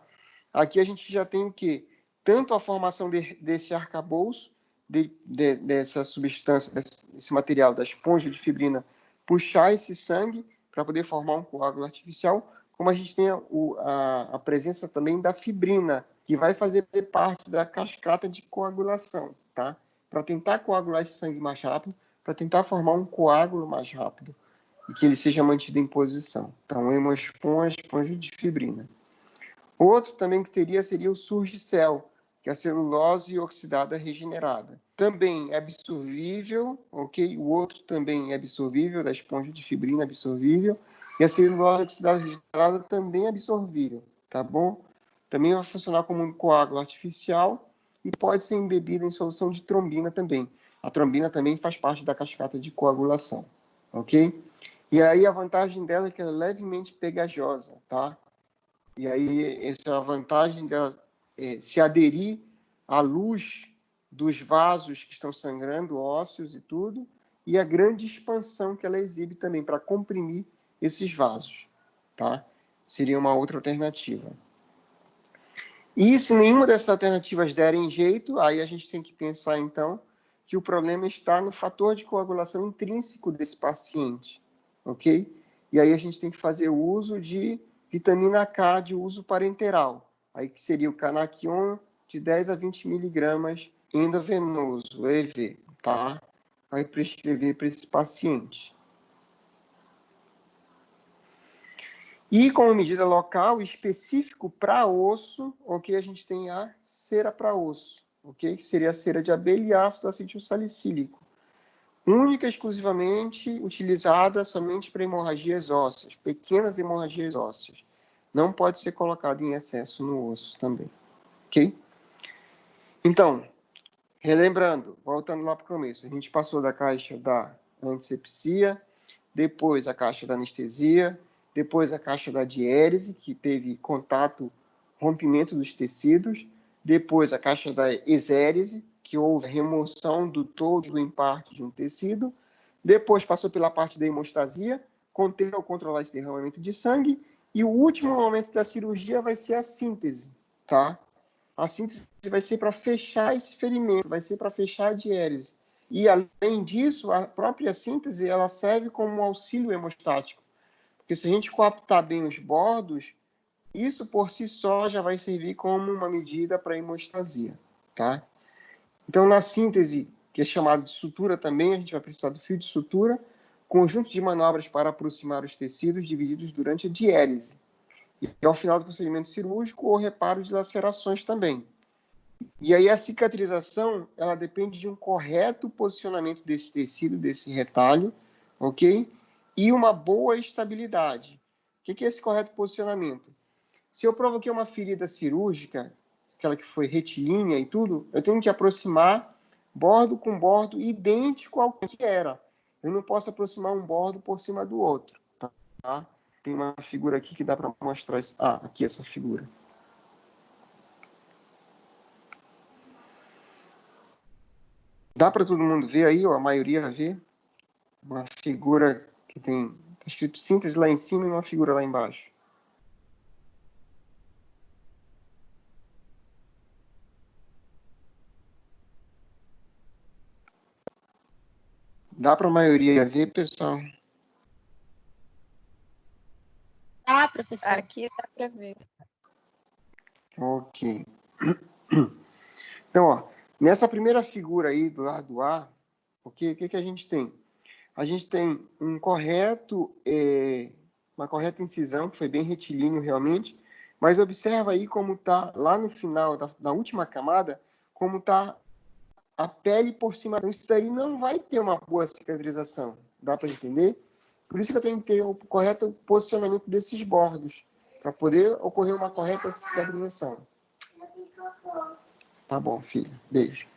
Aqui a gente já tem o quê? Tanto a formação desse arcabouço, dessa substância, desse material, da esponja de fibrina, puxar esse sangue para poder formar um coágulo artificial, como a gente tem a presença também da fibrina, que vai fazer parte da cascata de coagulação, tá? Para tentar coagular esse sangue mais rápido, para tentar formar um coágulo mais rápido e que ele seja mantido em posição. Então, Hemospon, a esponja de fibrina. Outro também que teria seria o Surgicel, que é a celulose oxidada regenerada. Também é absorvível, ok? O outro também é absorvível, da esponja de fibrina absorvível. E a celulose oxidada regenerada também é absorvível, tá bom? Também vai funcionar como um coágulo artificial e pode ser embebida em solução de trombina também. A trombina também faz parte da cascata de coagulação, ok? E aí a vantagem dela é que ela é levemente pegajosa, tá? E aí essa é a vantagem dela se aderir à luz dos vasos que estão sangrando, ósseos e tudo, e a grande expansão que ela exibe também para comprimir esses vasos, tá? Seria uma outra alternativa. E se nenhuma dessas alternativas derem jeito, aí a gente tem que pensar, então, que o problema está no fator de coagulação intrínseco desse paciente, ok? E aí a gente tem que fazer o uso de vitamina K de uso parenteral, aí que seria o Canaquion de 10 a 20 miligramas endovenoso, EV, tá? Vai prescrever para esse paciente. E como medida local específico para osso, ok, a gente tem a cera para osso, ok? Que seria a cera de abelha e ácido acetilsalicílico. Única e exclusivamente utilizada somente para hemorragias ósseas, pequenas hemorragias ósseas. Não pode ser colocado em excesso no osso também, ok? Então, relembrando, voltando lá para o começo, a gente passou da caixa da antisepsia, depois a caixa da anestesia, depois a caixa da diérese, que teve contato, rompimento dos tecidos, depois a caixa da exérese, que houve remoção do todo do imparte de um tecido, depois passou pela parte da hemostasia, conter ou controlar esse derramamento de sangue, e o último momento da cirurgia vai ser a síntese, tá? A síntese vai ser para fechar esse ferimento, vai ser para fechar a diérese. E, além disso, a própria síntese ela serve como um auxílio hemostático. Porque se a gente coaptar bem os bordos, isso por si só já vai servir como uma medida para hemostasia, tá? Então, na síntese, que é chamado de sutura também, a gente vai precisar do fio de sutura, conjunto de manobras para aproximar os tecidos divididos durante a diérese. E ao final do procedimento cirúrgico, ou reparo de lacerações também. E aí a cicatrização, ela depende de um correto posicionamento desse tecido, desse retalho, ok? E uma boa estabilidade. O que é esse correto posicionamento? Se eu provoquei uma ferida cirúrgica, aquela que foi retilínea e tudo, eu tenho que aproximar bordo com bordo idêntico ao que era. Eu não posso aproximar um bordo por cima do outro, tá? Tem uma figura aqui que dá para mostrar isso. Ah, aqui essa figura. Dá para todo mundo ver aí, ou a maioria ver? Uma figura que tem tá escrito síntese lá em cima e uma figura lá embaixo. Dá para a maioria ver, pessoal? Tá, professor. Aqui dá para ver. Ok. Então, ó, nessa primeira figura aí do lado A, okay, o que a gente tem? A gente tem uma correta incisão, que foi bem retilíneo realmente, mas observa aí como está lá no final da última camada, como está a pele por cima. Então, isso daí não vai ter uma boa cicatrização. Dá para entender? Por isso que eu tenho que ter o correto posicionamento desses bordos, para poder ocorrer uma correta cicatrização. Tá bom, filho. Beijo.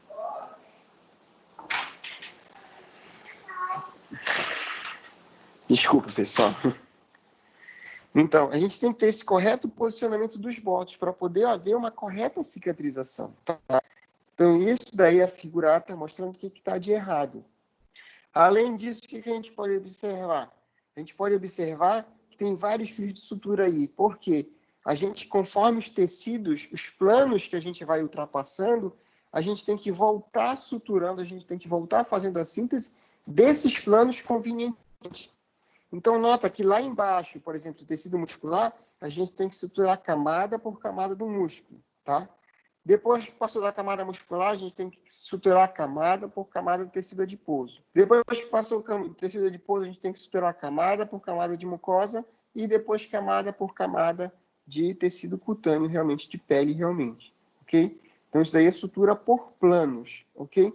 Desculpa, pessoal. Então, a gente tem que ter esse correto posicionamento dos bordos para poder haver uma correta cicatrização. Tá? Então, isso daí a figura está mostrando o que está de errado. Além disso, o que a gente pode observar? A gente pode observar que tem vários fios de sutura aí. Por quê? A gente, conforme os tecidos, os planos que a gente vai ultrapassando, a gente tem que voltar suturando, a gente tem que voltar fazendo a síntese desses planos convenientes. Então, nota que lá embaixo, por exemplo, o tecido muscular, a gente tem que suturar camada por camada do músculo, tá? Depois que passou da camada muscular, a gente tem que suturar camada por camada do tecido adiposo. Depois que passou o tecido adiposo, a gente tem que suturar camada por camada de mucosa e depois camada por camada de tecido cutâneo, realmente, de pele, realmente, ok? Então, isso daí é sutura por planos, ok?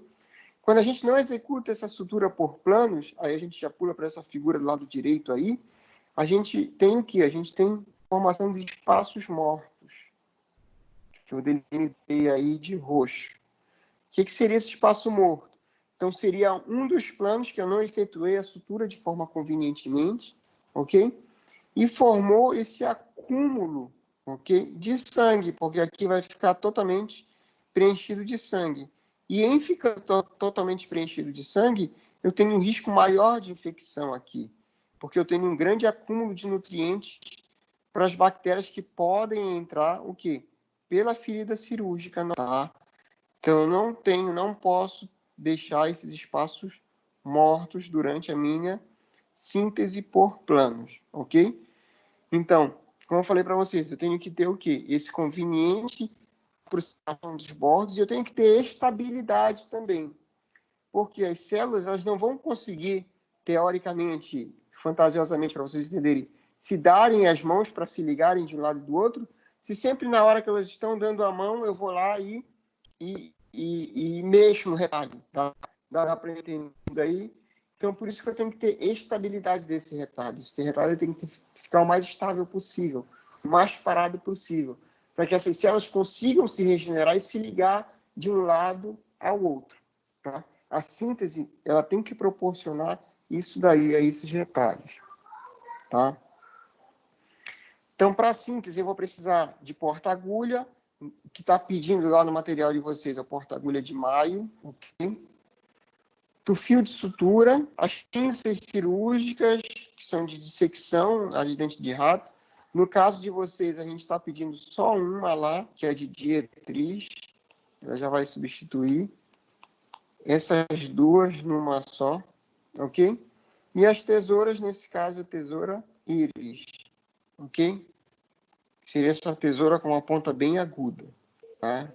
Quando a gente não executa essa sutura por planos, aí a gente já pula para essa figura do lado direito aí, a gente tem o quê? A gente tem formação de espaços mortos, que eu delimitei aí de roxo. O que seria esse espaço morto? Então, seria um dos planos que eu não efetuei a sutura de forma convenientemente, ok? E formou esse acúmulo, ok? De sangue, porque aqui vai ficar totalmente preenchido de sangue. E em ficar totalmente preenchido de sangue, eu tenho um risco maior de infecção aqui, porque eu tenho um grande acúmulo de nutrientes para as bactérias que podem entrar, o quê? Pela ferida cirúrgica, tá? Então, eu não posso deixar esses espaços mortos durante a minha síntese por planos, ok? Então, como eu falei para vocês, eu tenho que ter o quê? Esse conveniente aproximação dos bordos e eu tenho que ter estabilidade também, porque as células elas não vão conseguir, teoricamente, fantasiosamente, para vocês entenderem, se darem as mãos para se ligarem de um lado e do outro, se sempre na hora que elas estão dando a mão, eu vou lá e mexo no retalho. Tá? Dá para entender aí? Então, por isso que eu tenho que ter estabilidade desse retalho. Esse retalho tem que ficar o mais estável possível, o mais parado possível, para que essas células consigam se regenerar e se ligar de um lado ao outro. Tá? A síntese ela tem que proporcionar isso daí, a esses retalhos. Tá? Então, para a síntese, eu vou precisar de porta-agulha, que está pedindo lá no material de vocês, a porta-agulha de maio, ok? Do fio de sutura, as pinças cirúrgicas, que são de dissecção, a de dente de rato. No caso de vocês, a gente está pedindo só uma lá, que é de diretriz, ela já vai substituir. Essas duas numa só, ok? E as tesouras, nesse caso, a tesoura íris, ok? Seria essa tesoura com uma ponta bem aguda, tá?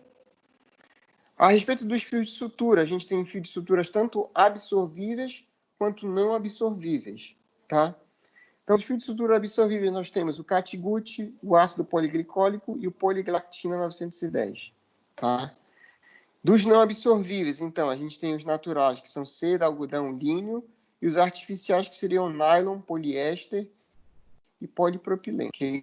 A respeito dos fios de sutura, a gente tem fios de suturas tanto absorvíveis quanto não absorvíveis, tá? Então, os fios de sutura absorvíveis, nós temos o catgut, o ácido poliglicólico e o poliglactina 910, tá? Dos não absorvíveis, então, a gente tem os naturais, que são seda, algodão, linho, e os artificiais, que seriam nylon, poliéster e polipropileno, ok?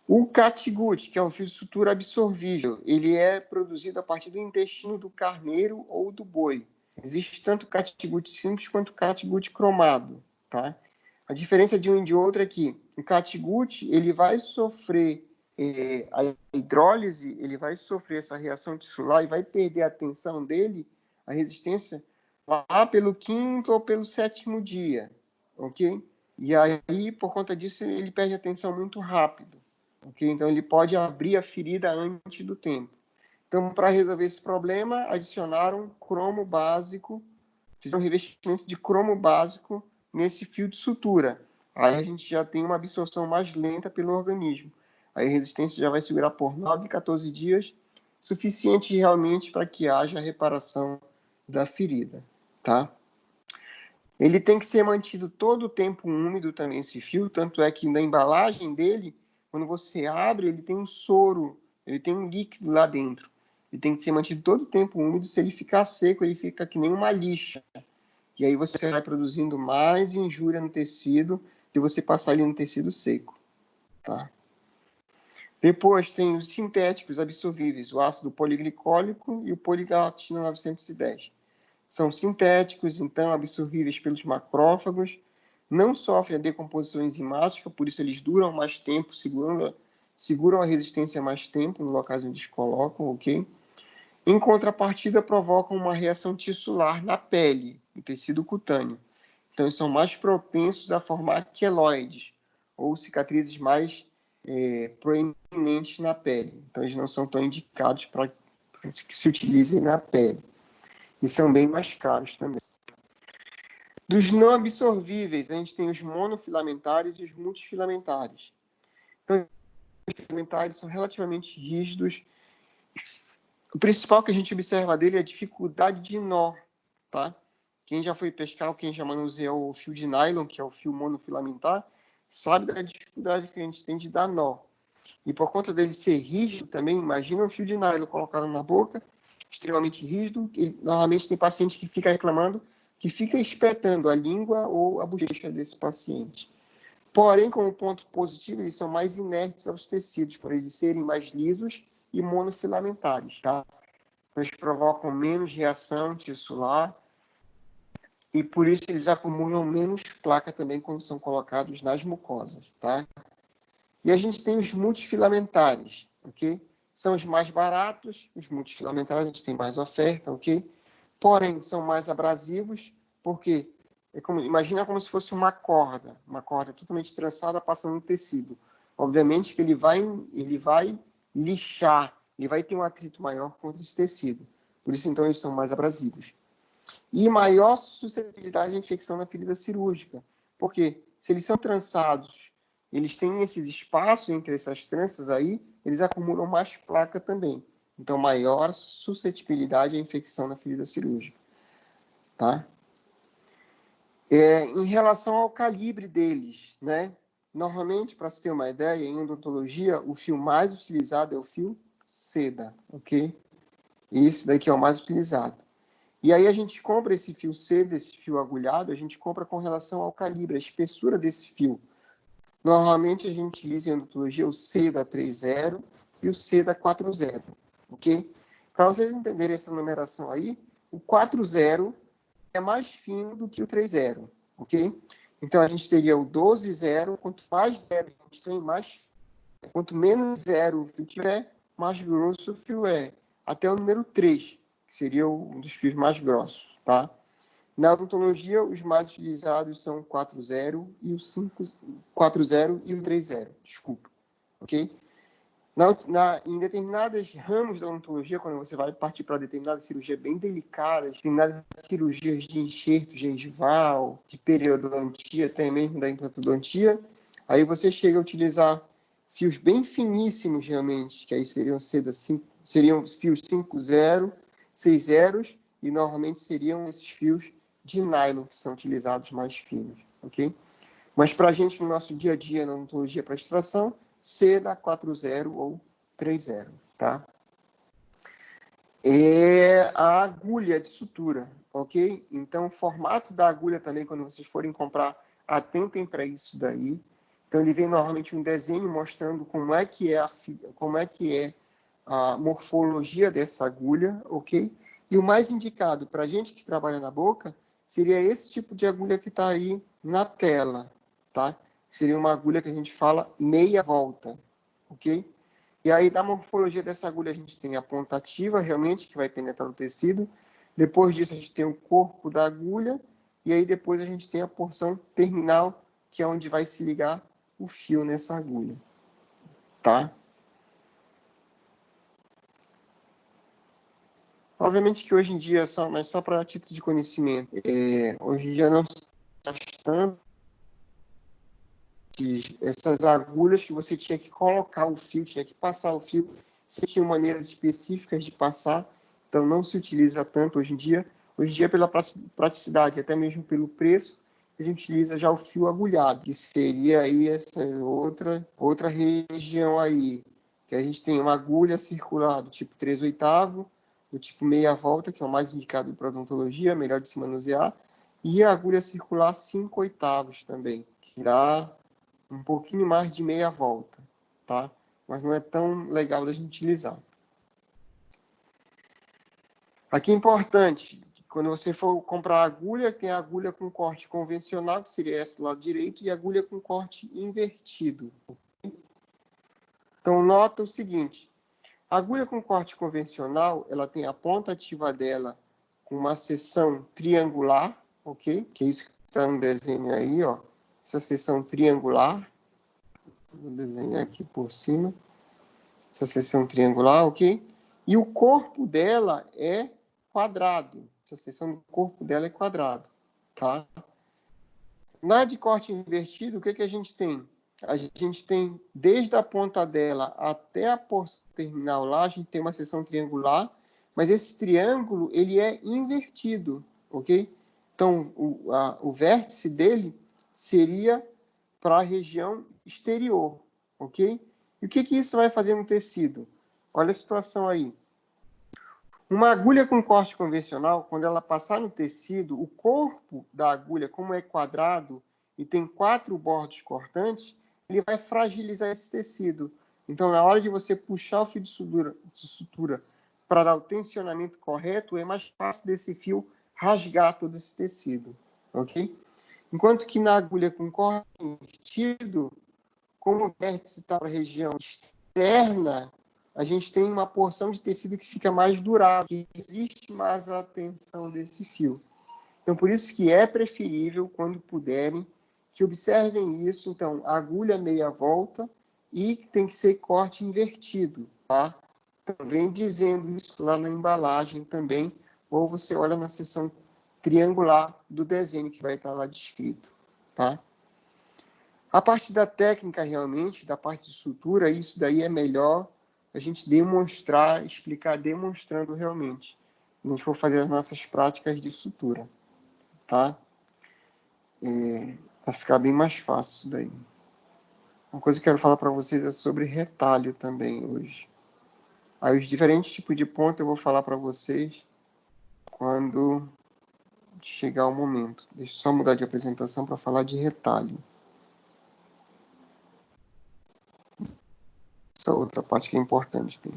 O catgut, que é um fio de sutura absorvível, ele é produzido a partir do intestino do carneiro ou do boi. Existe tanto catgut simples quanto catgut cromado, tá? A diferença de um e de outro é que o catgut, ele vai sofrer a hidrólise, ele vai sofrer essa reação tissular e vai perder a tensão dele, a resistência, lá pelo 5º ou pelo 7º dia, ok? E aí, por conta disso, ele perde a tensão muito rápido. Okay? Então, ele pode abrir a ferida antes do tempo. Então, para resolver esse problema, adicionaram cromo básico, fizeram um revestimento de cromo básico nesse fio de sutura. Aí a gente já tem uma absorção mais lenta pelo organismo. Aí a resistência já vai segurar por 9, 14 dias, suficiente realmente para que haja a reparação da ferida. Tá? Ele tem que ser mantido todo o tempo úmido também, esse fio, tanto é que na embalagem dele, quando você abre, ele tem um soro, ele tem um líquido lá dentro. Ele tem que ser mantido todo o tempo úmido. Se ele ficar seco, ele fica que nem uma lixa. E aí você vai produzindo mais injúria no tecido se você passar ele no tecido seco. Tá? Depois tem os sintéticos absorvíveis, o ácido poliglicólico e o poliglactina 910. São sintéticos, então, absorvíveis pelos macrófagos, não sofrem a decomposição enzimática, por isso eles duram mais tempo, seguram a resistência mais tempo no locais onde eles colocam, ok? Em contrapartida, provocam uma reação tissular na pele, no tecido cutâneo. Então, eles são mais propensos a formar queloides, ou cicatrizes mais proeminentes na pele. Então, eles não são tão indicados para que se utilizem na pele. E são bem mais caros também. Dos não absorvíveis, a gente tem os monofilamentares e os multifilamentares. Então, os filamentares são relativamente rígidos. O principal que a gente observa dele é a dificuldade de nó, tá? Quem já foi pescar ou quem já manuseou o fio de nylon, que é o fio monofilamentar, sabe da dificuldade que a gente tem de dar nó. E por conta dele ser rígido também, imagina um fio de nylon colocado na boca, extremamente rígido, e normalmente tem paciente que fica reclamando que fica espetando a língua ou a bochecha desse paciente. Porém, como ponto positivo, eles são mais inertes aos tecidos, por eles serem mais lisos e monofilamentares, tá? Eles provocam menos reação tissular e por isso eles acumulam menos placa também quando são colocados nas mucosas, tá? E a gente tem os multifilamentares, ok? São os mais baratos, os multifilamentares, a gente tem mais oferta, ok? Porém, são mais abrasivos, porque imagina como se fosse uma corda totalmente trançada passando no tecido. Obviamente que ele vai lixar, ele vai ter um atrito maior contra esse tecido. Por isso, então, eles são mais abrasivos. E maior suscetibilidade à infecção na ferida cirúrgica. Porque se eles são trançados, eles têm esses espaços entre essas tranças aí, eles acumulam mais placa também. Então, maior suscetibilidade à infecção na ferida cirúrgica. Tá? Em relação ao calibre deles, né? Normalmente, para se ter uma ideia, em odontologia, o fio mais utilizado é o fio seda, ok? Esse daqui é o mais utilizado. E aí a gente compra esse fio seda, esse fio agulhado, a gente compra com relação ao calibre, a espessura desse fio. Normalmente a gente utiliza em odontologia o seda 3.0 e o seda 4.0, ok? Para vocês entenderem essa numeração aí, o 4.0 é mais fino do que o 3.0, ok? Então a gente teria o 12.0, quanto mais zero a gente tem, mais. Quanto menos zero o fio tiver, mais grosso o fio é. Até o número 3, que seria um dos fios mais grossos, tá? Na odontologia, os mais utilizados são o 4.0 e o 4.0 e o 3.0, desculpa, ok? Em determinados ramos da odontologia, quando você vai partir para determinadas cirurgias bem delicadas, determinadas cirurgias de enxerto gengival, de periodontia, até mesmo da implantodontia, aí você chega a utilizar fios bem finíssimos, realmente, que aí seriam fios 5.0, 6.0, e normalmente seriam esses fios de nylon, que são utilizados mais finos, ok? Mas para a gente, no nosso dia a dia, na odontologia para extração, seda 4.0 ou 3.0, tá? A agulha de sutura, ok? Então, o formato da agulha também, quando vocês forem comprar, atentem para isso daí. Então, ele vem normalmente um desenho mostrando como é que é a morfologia dessa agulha, ok? E o mais indicado para a gente que trabalha na boca seria esse tipo de agulha que está aí na tela, tá? Seria uma agulha que a gente fala meia volta, ok? E aí, da morfologia dessa agulha, a gente tem a ponta ativa, realmente, que vai penetrar no tecido. Depois disso, a gente tem o corpo da agulha. E aí, depois, a gente tem a porção terminal, que é onde vai se ligar o fio nessa agulha, tá? Obviamente que hoje em dia, mas só para título de conhecimento, hoje em dia não se faz tanto essas agulhas que você tinha que colocar o fio, tinha que passar o fio, você tinha maneiras específicas de passar, então não se utiliza tanto hoje em dia. Hoje em dia, pela praticidade, até mesmo pelo preço, a gente utiliza já o fio agulhado, que seria aí essa outra região aí, que a gente tem uma agulha circular do tipo 3/8, do tipo meia volta, que é o mais indicado para odontologia, melhor de se manusear, e a agulha circular 5/8 também, que dá um pouquinho mais de meia volta, tá? Mas não é tão legal da gente utilizar. Aqui é importante, quando você for comprar agulha, tem a agulha com corte convencional, que seria essa do lado direito, e a agulha com corte invertido. Então, nota o seguinte, A agulha com corte convencional, ela tem a ponta ativa dela com uma seção triangular, ok? Que é isso que está no desenho aí, ó. Essa seção triangular. Vou desenhar aqui por cima. Essa seção triangular, ok? E o corpo dela é quadrado. Essa seção do corpo dela é quadrado, tá? Na de corte invertido, o que a gente tem? A gente tem, desde a ponta dela até a porção terminal lá, a gente tem uma seção triangular, mas esse triângulo, ele é invertido, ok? Então, o vértice dele seria para a região exterior, ok? E o que isso vai fazer no tecido? Olha a situação aí. Uma agulha com corte convencional, quando ela passar no tecido, o corpo da agulha, como é quadrado e tem 4 bordos cortantes, ele vai fragilizar esse tecido. Então, na hora de você puxar o fio de sutura para dar o tensionamento correto, é mais fácil desse fio rasgar todo esse tecido, ok? Enquanto que na agulha com corte invertido, como o vértice está para a região externa, a gente tem uma porção de tecido que fica mais durável, que existe mais a tensão desse fio. Então, por isso que é preferível, quando puderem, que observem isso. Então, agulha meia volta e tem que ser corte invertido, tá? Então, vem dizendo isso lá na embalagem também, ou você olha na seção triangular do desenho que vai estar lá descrito, tá? A parte da técnica, realmente, da parte de sutura, isso daí é melhor a gente demonstrar, explicar demonstrando realmente. A gente for fazer as nossas práticas de sutura, tá? Vai ficar bem mais fácil isso daí. Uma coisa que eu quero falar para vocês é sobre retalho também hoje. Aí os diferentes tipos de ponto eu vou falar para vocês quando chegar o momento. Deixa eu só mudar de apresentação para falar de retalho. Essa outra parte que é importante. Aqui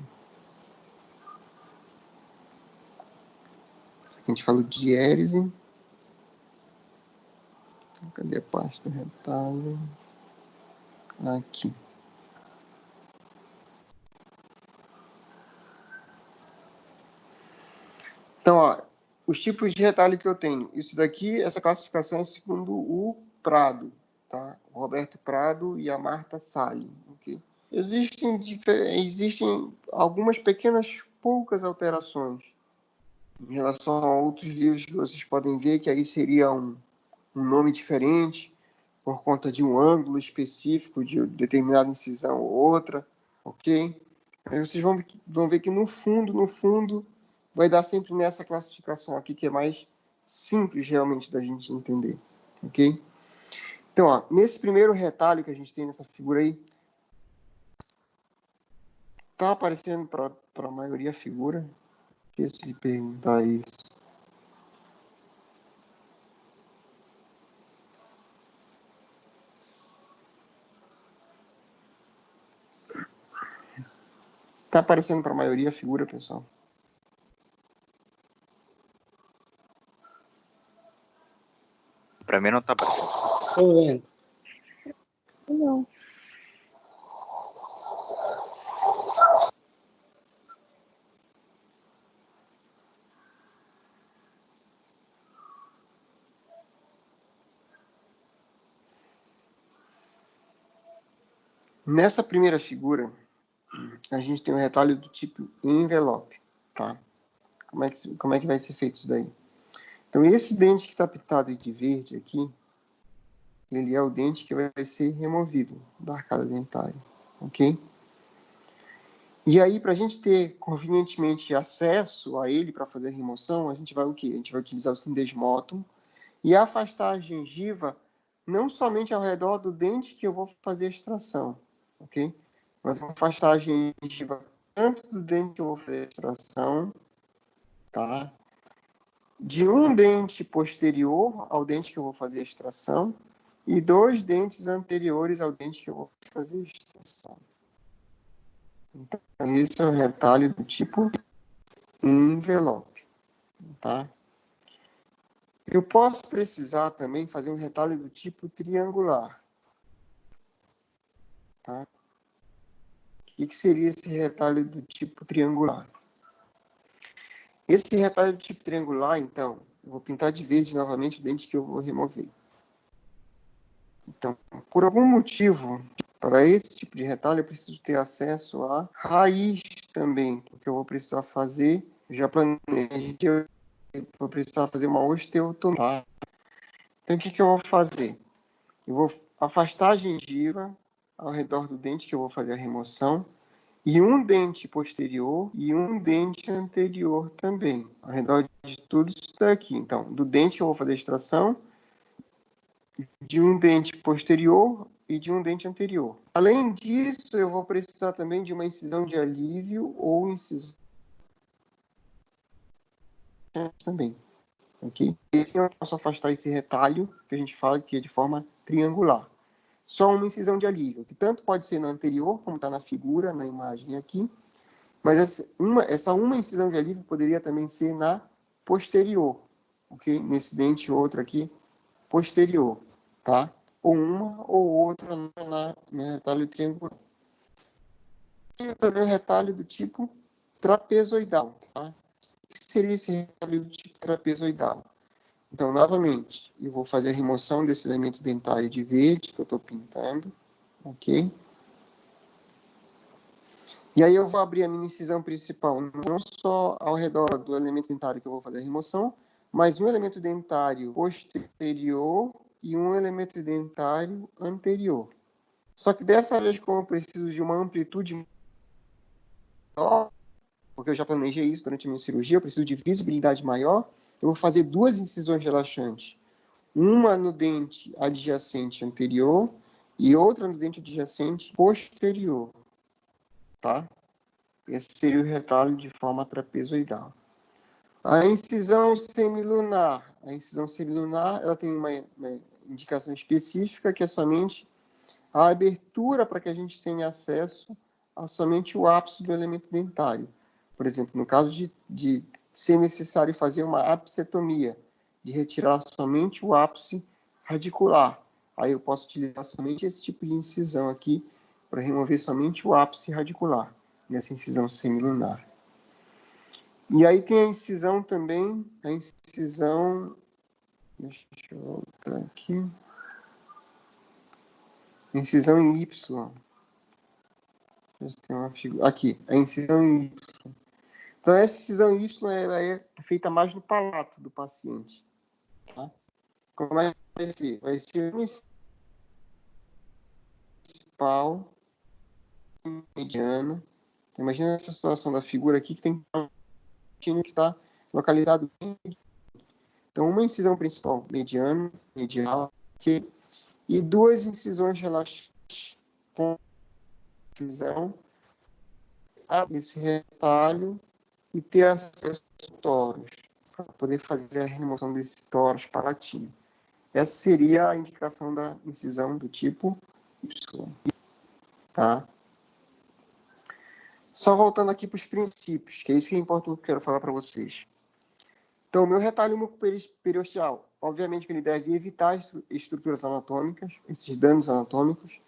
a gente falou de diérese. Cadê a parte do retalho? Aqui. Então, ó, os tipos de retalho que eu tenho. Isso daqui, essa classificação é segundo o Prado, tá? O Roberto Prado e a Marta Salles, ok? Existem algumas pequenas, poucas alterações em relação a outros livros que vocês podem ver, que aí seria um nome diferente, por conta de um ângulo específico de determinada incisão ou outra, ok? Aí vocês vão ver que no fundo, vai dar sempre nessa classificação aqui, que é mais simples realmente da gente entender, ok? Então, ó, nesse primeiro retalho que a gente tem nessa figura aí, tá aparecendo para a maioria a figura? Esqueci de perguntar isso. Tá aparecendo para a maioria a figura, pessoal? Pra mim não tá aparecendo. Tô vendo. Não. Nessa primeira figura, a gente tem um retalho do tipo envelope, tá? Como é que vai ser feito isso daí? Então, esse dente que está pintado de verde aqui, ele é o dente que vai ser removido da arcada dentária, ok? E aí, para a gente ter convenientemente acesso a ele para fazer a remoção, a gente vai o quê? A gente vai utilizar o sindesmotum e afastar a gengiva não somente ao redor do dente que eu vou fazer a extração, ok? Mas vou afastar a gengiva tanto do dente que eu vou fazer a extração, tá? De um dente posterior ao dente que eu vou fazer a extração e 2 dentes anteriores ao dente que eu vou fazer a extração. Então, esse é um retalho do tipo envelope, tá? Eu posso precisar também fazer um retalho do tipo triangular, tá? O que seria esse retalho do tipo triangular? Esse retalho do tipo triangular, então, eu vou pintar de verde novamente o dente que eu vou remover. Então, por algum motivo, para esse tipo de retalho, eu preciso ter acesso à raiz também, porque eu vou precisar fazer, já planejei, eu vou precisar fazer uma osteotomia. Tá? Então, o que eu vou fazer? Eu vou afastar a gengiva ao redor do dente que eu vou fazer a remoção, e um dente posterior e um dente anterior também, ao redor de tudo isso daqui. Então, do dente que eu vou fazer a extração, de um dente posterior e de um dente anterior. Além disso, eu vou precisar também de uma incisão de alívio ou incisão também. Ok? Esse eu posso afastar esse retalho, que a gente fala que é de forma triangular. Só uma incisão de alívio, que tanto pode ser na anterior, como está na figura, na imagem aqui, mas essa uma incisão de alívio poderia também ser na posterior, ok? Nesse dente outro aqui, posterior, tá? Ou uma ou outra no retalho triangular. E também o retalho do tipo trapezoidal, tá? O que seria esse retalho do tipo trapezoidal? Então, novamente, eu vou fazer a remoção desse elemento dentário de verde que eu estou pintando, ok? E aí eu vou abrir a minha incisão principal, não só ao redor do elemento dentário que eu vou fazer a remoção, mas um elemento dentário posterior e um elemento dentário anterior. Só que dessa vez, como eu preciso de uma amplitude maior, porque eu já planejei isso durante a minha cirurgia, eu preciso de visibilidade maior, eu vou fazer duas incisões relaxantes. Uma no dente adjacente anterior e outra no dente adjacente posterior. Tá? Esse seria o retalho de forma trapezoidal. A incisão semilunar. A incisão semilunar, ela tem uma indicação específica que é somente a abertura para que a gente tenha acesso a somente o ápice do elemento dentário. Por exemplo, no caso de ser necessário fazer uma apsetomia, de retirar somente o ápice radicular. Aí eu posso utilizar somente esse tipo de incisão aqui para remover somente o ápice radicular, nessa incisão semilunar. E aí tem a incisão também, a incisão... Deixa eu voltar aqui. Incisão em Y. Tem uma figura... Aqui, a incisão em Y. Então, essa incisão em Y ela é feita mais no palato do paciente. Tá? Como é que vai ser? Vai ser uma incisão principal, mediana. Então, imagina essa situação da figura aqui, que tem um destino que está localizado bem. Então, uma incisão principal mediana, medial, okay? E duas incisões relaxantes com incisão, esse retalho e ter acesso aos toros, para poder fazer a remoção desse toros palatino. Essa seria a indicação da incisão do tipo Y. Tá? Só voltando aqui para os princípios, que é isso que é importante que eu quero falar para vocês. Então, o meu retalho mucoperiosteal, obviamente que ele deve evitar estruturas anatômicas, esses danos anatômicos.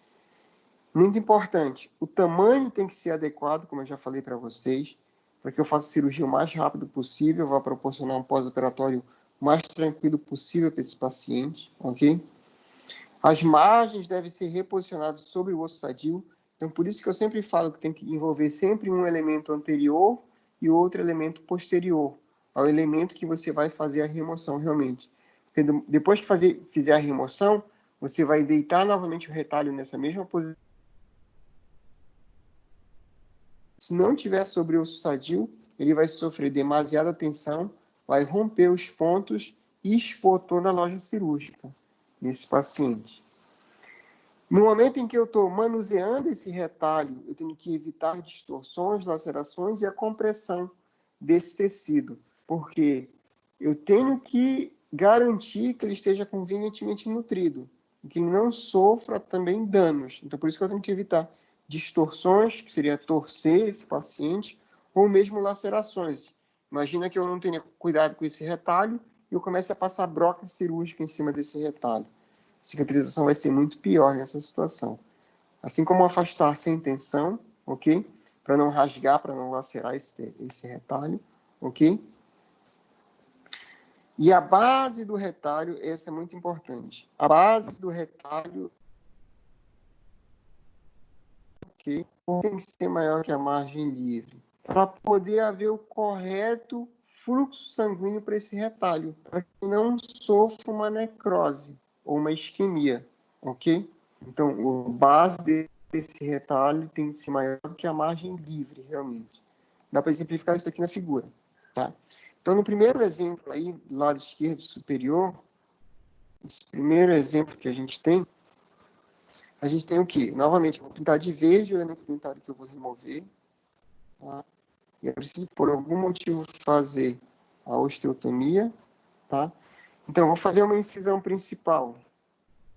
Muito importante, o tamanho tem que ser adequado, como eu já falei para vocês, para que eu faça a cirurgia o mais rápido possível, vá proporcionar um pós-operatório mais tranquilo possível para esse paciente, ok? As margens devem ser reposicionadas sobre o osso sadio, então por isso que eu sempre falo que tem que envolver sempre um elemento anterior e outro elemento posterior ao elemento que você vai fazer a remoção realmente. Porque depois que fizer a remoção, você vai deitar novamente o retalho nessa mesma posição. Se não tiver sobre o osso sadio, ele vai sofrer demasiada tensão, vai romper os pontos e expor toda a loja cirúrgica nesse paciente. No momento em que eu estou manuseando esse retalho, eu tenho que evitar distorções, lacerações e a compressão desse tecido, porque eu tenho que garantir que ele esteja convenientemente nutrido, e que ele não sofra também danos. Então, por isso que eu tenho que evitar distorções, que seria torcer esse paciente, ou mesmo lacerações. Imagina que eu não tenha cuidado com esse retalho e eu comece a passar broca cirúrgica em cima desse retalho. A cicatrização vai ser muito pior nessa situação. Assim como afastar sem tensão, ok? Para não rasgar, para não lacerar esse retalho, ok? E a base do retalho, essa é muito importante. A base do retalho, ok? Tem que ser maior que a margem livre, para poder haver o correto fluxo sanguíneo para esse retalho, para que não sofra uma necrose ou uma isquemia, ok? Então, a base desse retalho tem que ser maior do que a margem livre, realmente. Dá para exemplificar isso aqui na figura, tá? Então, no primeiro exemplo aí, do lado esquerdo superior, esse primeiro exemplo que a gente tem o quê? Novamente, eu vou pintar de verde o elemento dentário que eu vou remover, tá? E eu preciso, por algum motivo, fazer a osteotomia, tá? Então, eu vou fazer uma incisão principal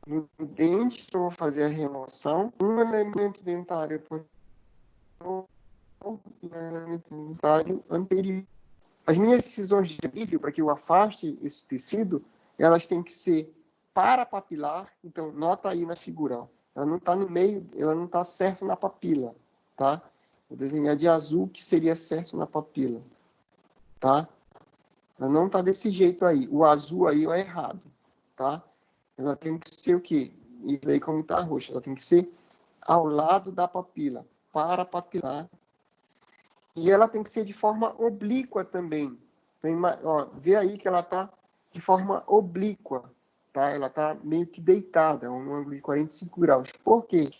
no dente, eu vou fazer a remoção, um elemento dentário posterior e um elemento dentário anterior. As minhas incisões de alívio, para que eu afaste esse tecido, elas têm que ser parapapilar. Então, nota aí na figura, ó. Ela não está no meio, ela não está certo na papila, tá? Vou desenhar de azul, que seria certo na papila, tá? Ela não está desse jeito aí. O azul aí é errado, tá? Ela tem que ser o quê? Isso aí como está roxo. Ela tem que ser ao lado da papila, parapapilar. E ela tem que ser de forma oblíqua também. Então, ó, vê aí que ela está de forma oblíqua, tá? Ela está meio que deitada, um ângulo de 45 graus. Por quê?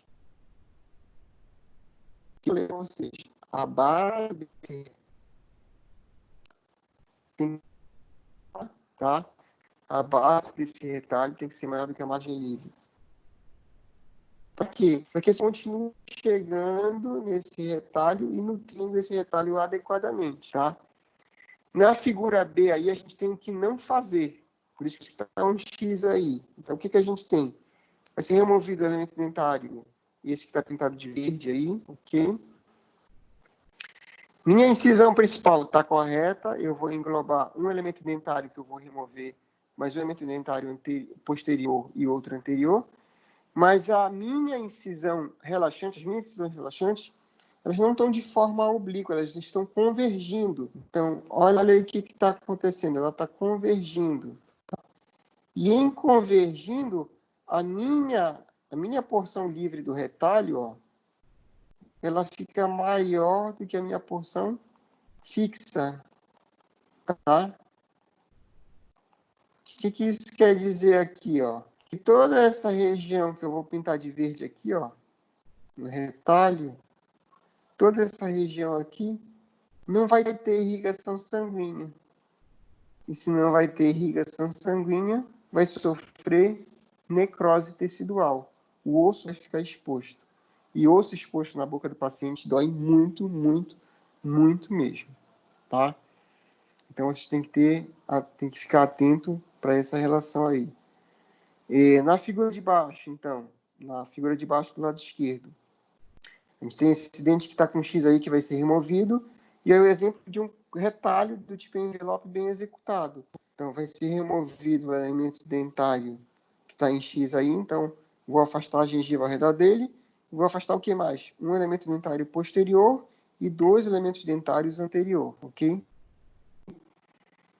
Eu falei para vocês, a base tem, tá? A base desse retalho tem que ser maior do que a margem livre. Para quê? Para que você continue chegando nesse retalho e nutrindo esse retalho adequadamente, tá? Na figura B aí, a gente tem o que não fazer. Por isso que está um X aí. Então, o que a gente tem? Vai ser removido o elemento dentário. Esse que está pintado de verde aí, ok? Minha incisão principal está correta. Eu vou englobar um elemento dentário que eu vou remover, mais um elemento dentário posterior e outro anterior. Mas a minha incisão relaxante, as minhas incisões relaxantes, elas não estão de forma oblíqua, elas estão convergindo. Então, olha aí o que está acontecendo. Ela está convergindo. Tá? E em convergindo, a minha porção livre do retalho, ó, ela fica maior do que a minha porção fixa. Tá? O que isso quer dizer aqui? Ó? Que toda essa região que eu vou pintar de verde aqui, ó, no retalho, toda essa região aqui não vai ter irrigação sanguínea. E se não vai ter irrigação sanguínea, vai sofrer necrose tecidual. O osso vai ficar exposto. E osso exposto na boca do paciente dói muito, muito, muito mesmo, tá? Então, vocês têm que ficar atento para essa relação aí. E na figura de baixo, então, na figura de baixo do lado esquerdo, a gente tem esse dente que está com X aí que vai ser removido, e aí o exemplo de um retalho do tipo envelope bem executado. Então, vai ser removido o elemento dentário que está em X aí, então vou afastar a gengiva ao redor dele, e vou afastar o que mais? Um elemento dentário posterior e 2 elementos dentários anterior, ok?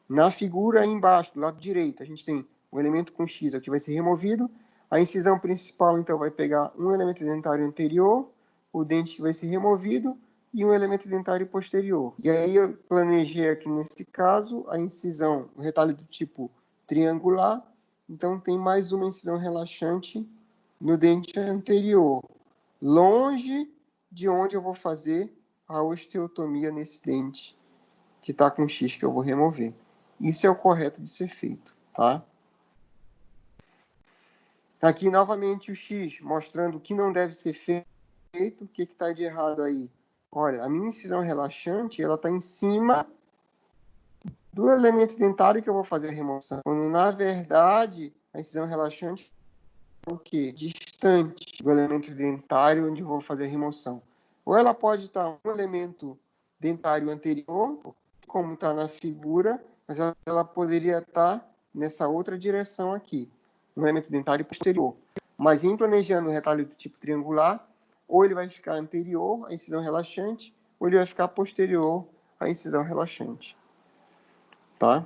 Na figura aí embaixo, do lado direito, a gente tem o elemento com X aqui vai ser removido, a incisão principal, então, vai pegar um elemento dentário anterior, o dente que vai ser removido e um elemento dentário posterior. E aí eu planejei aqui nesse caso a incisão, o retalho do tipo triangular, então tem mais uma incisão relaxante no dente anterior, longe de onde eu vou fazer a osteotomia nesse dente que está com X que eu vou remover. Isso é o correto de ser feito, tá? Aqui novamente o X mostrando o que não deve ser feito. O que está de errado aí? Olha, a minha incisão relaxante, ela está em cima do elemento dentário que eu vou fazer a remoção. Quando, na verdade, a incisão relaxante é o quê? Distante do elemento dentário onde eu vou fazer a remoção. Ou ela pode estar um elemento dentário anterior, como está na figura, mas ela poderia estar nessa outra direção aqui, um elemento dentário posterior. Mas em planejando o retalho do tipo triangular, ou ele vai ficar anterior à incisão relaxante, ou ele vai ficar posterior à incisão relaxante. Tá?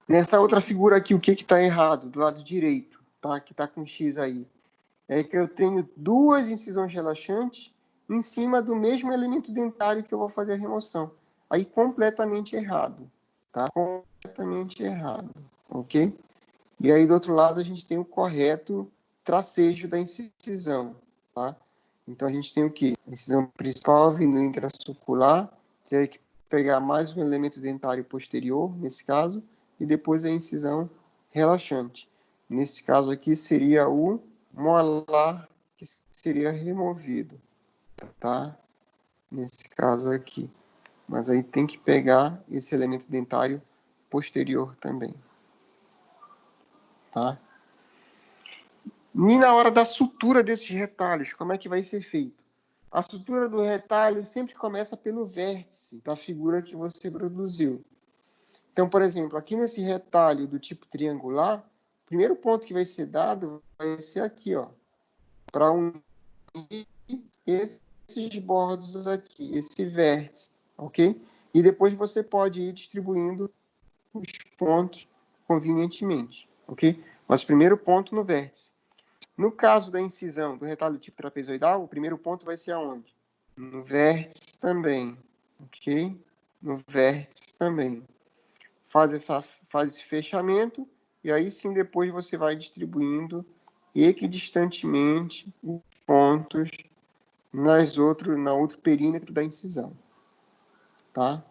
Nessa outra figura aqui, o que está errado? Do lado direito, tá? Que está com X aí. É que eu tenho duas incisões relaxantes em cima do mesmo elemento dentário que eu vou fazer a remoção. Aí, completamente errado. Tá? Completamente errado. Ok? E aí, do outro lado, a gente tem o correto tracejo da incisão. Tá? Então, a gente tem o quê? A incisão principal vindo intrasulcular, teria que pegar mais um elemento dentário posterior, nesse caso, e depois a incisão relaxante. Nesse caso aqui, seria o molar que seria removido. Tá? Nesse caso aqui. Mas aí tem que pegar esse elemento dentário posterior também. Tá? E na hora da sutura desses retalhos, como é que vai ser feito? A sutura do retalho sempre começa pelo vértice da figura que você produziu. Então, por exemplo, aqui nesse retalho do tipo triangular, o primeiro ponto que vai ser dado vai ser aqui, ó, para unir esses bordos aqui, esse vértice, ok? E depois você pode ir distribuindo os pontos convenientemente, ok? Mas primeiro ponto no vértice. No caso da incisão do retalho tipo trapezoidal, o primeiro ponto vai ser aonde? No vértice também, ok? No vértice também. Faz esse fechamento e aí sim depois você vai distribuindo equidistantemente os pontos na outro perímetro da incisão, tá?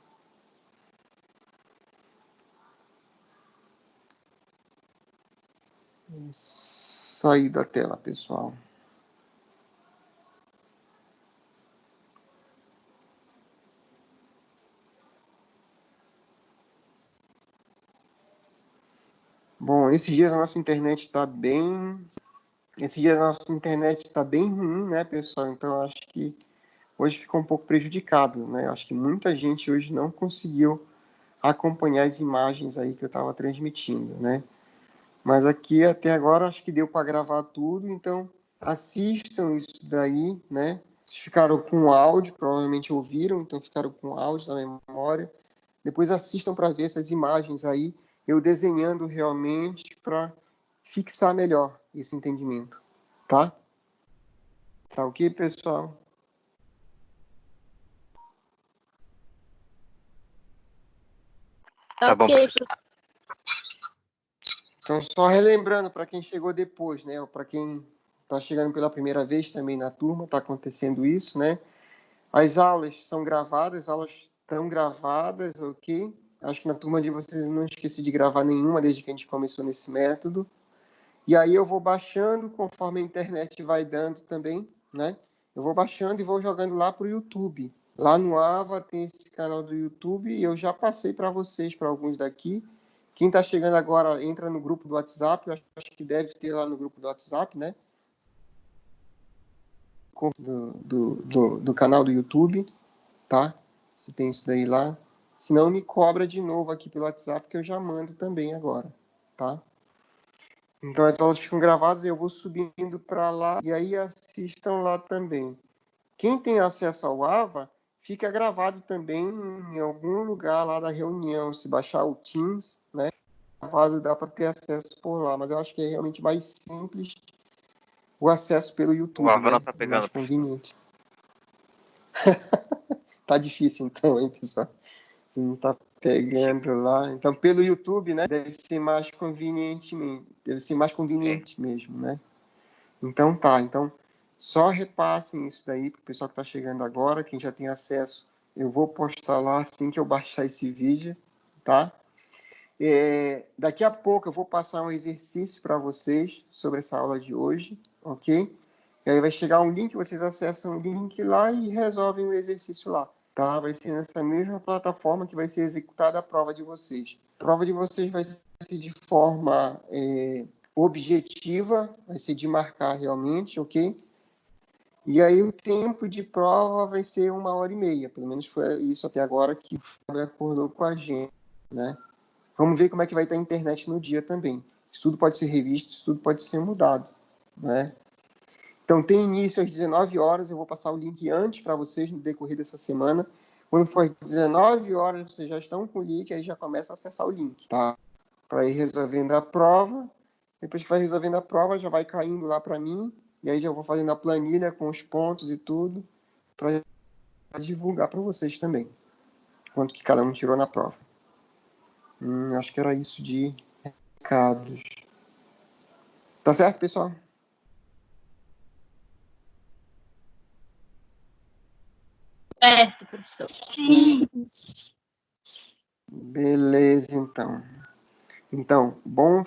Sair da tela, pessoal. Bom, esses dias a nossa internet está bem... Esses dias a nossa internet está bem ruim, né, pessoal? Então, eu acho que hoje ficou um pouco prejudicado, né? Eu acho que muita gente hoje não conseguiu acompanhar as imagens aí que eu estava transmitindo, né? Mas aqui, até agora, acho que deu para gravar tudo, então assistam isso daí, né? Vocês ficaram com áudio, provavelmente ouviram, então ficaram com áudio na memória. Depois assistam para ver essas imagens aí, eu desenhando realmente para fixar melhor esse entendimento, tá? Tá ok, pessoal? Tá bom, Ok, professor. Então, só relembrando para quem chegou depois, né? Ou para quem está chegando pela primeira vez também na turma, está acontecendo isso, né? As aulas são gravadas, as aulas estão gravadas, ok? Acho que na turma de vocês eu não esqueci de gravar nenhuma desde que a gente começou nesse método. E aí eu vou baixando conforme a internet vai dando também, né? Eu vou baixando e vou jogando lá para o YouTube. Lá no Ava tem esse canal do YouTube e eu já passei para vocês, para alguns daqui. Quem está chegando agora, entra no grupo do WhatsApp. Eu acho que deve ter lá no grupo do WhatsApp, né? Do canal do YouTube, tá? Se tem isso daí lá. Se não, me cobra de novo aqui pelo WhatsApp, que eu já mando também agora, tá? Então, as aulas ficam gravadas e eu vou subindo para lá. E aí, assistam lá também. Quem tem acesso ao AVA, fica gravado também em algum lugar lá da reunião. Se baixar o Teams, né? Gravado, dá para ter acesso por lá. Mas eu acho que é realmente mais simples o acesso pelo YouTube, O Ava né? não tá É pegando, mais professor. conveniente. Tá difícil então, hein, pessoal? Se não tá pegando lá. Então, pelo YouTube, né? Deve ser mais conveniente mesmo, né? Então tá. Então, só repassem isso daí pro pessoal que tá chegando agora. Quem já tem acesso, eu vou postar lá assim que eu baixar esse vídeo, tá? Daqui a pouco eu vou passar um exercício para vocês sobre essa aula de hoje, ok? E aí vai chegar um link, vocês acessam o link lá e resolvem o exercício lá, tá? Vai ser nessa mesma plataforma que vai ser executada a prova de vocês. A prova de vocês vai ser de forma objetiva, vai ser de marcar realmente, ok? E aí o tempo de prova vai ser 1h30, pelo menos foi isso até agora que o Fábio acordou com a gente, né? Vamos ver como é que vai estar a internet no dia também. Isso tudo pode ser revisto, isso tudo pode ser mudado, né? Então, tem início às 19 horas, eu vou passar o link antes para vocês no decorrer dessa semana. Quando for 19 horas, vocês já estão com o link, aí já começa a acessar o link, tá? Para ir resolvendo a prova. Depois que vai resolvendo a prova, já vai caindo lá para mim, e aí já vou fazendo a planilha com os pontos e tudo, para divulgar para vocês também, quanto que cada um tirou na prova. Acho que era isso de recados. Tá certo, pessoal? Certo, professor. Beleza, então. Então, bom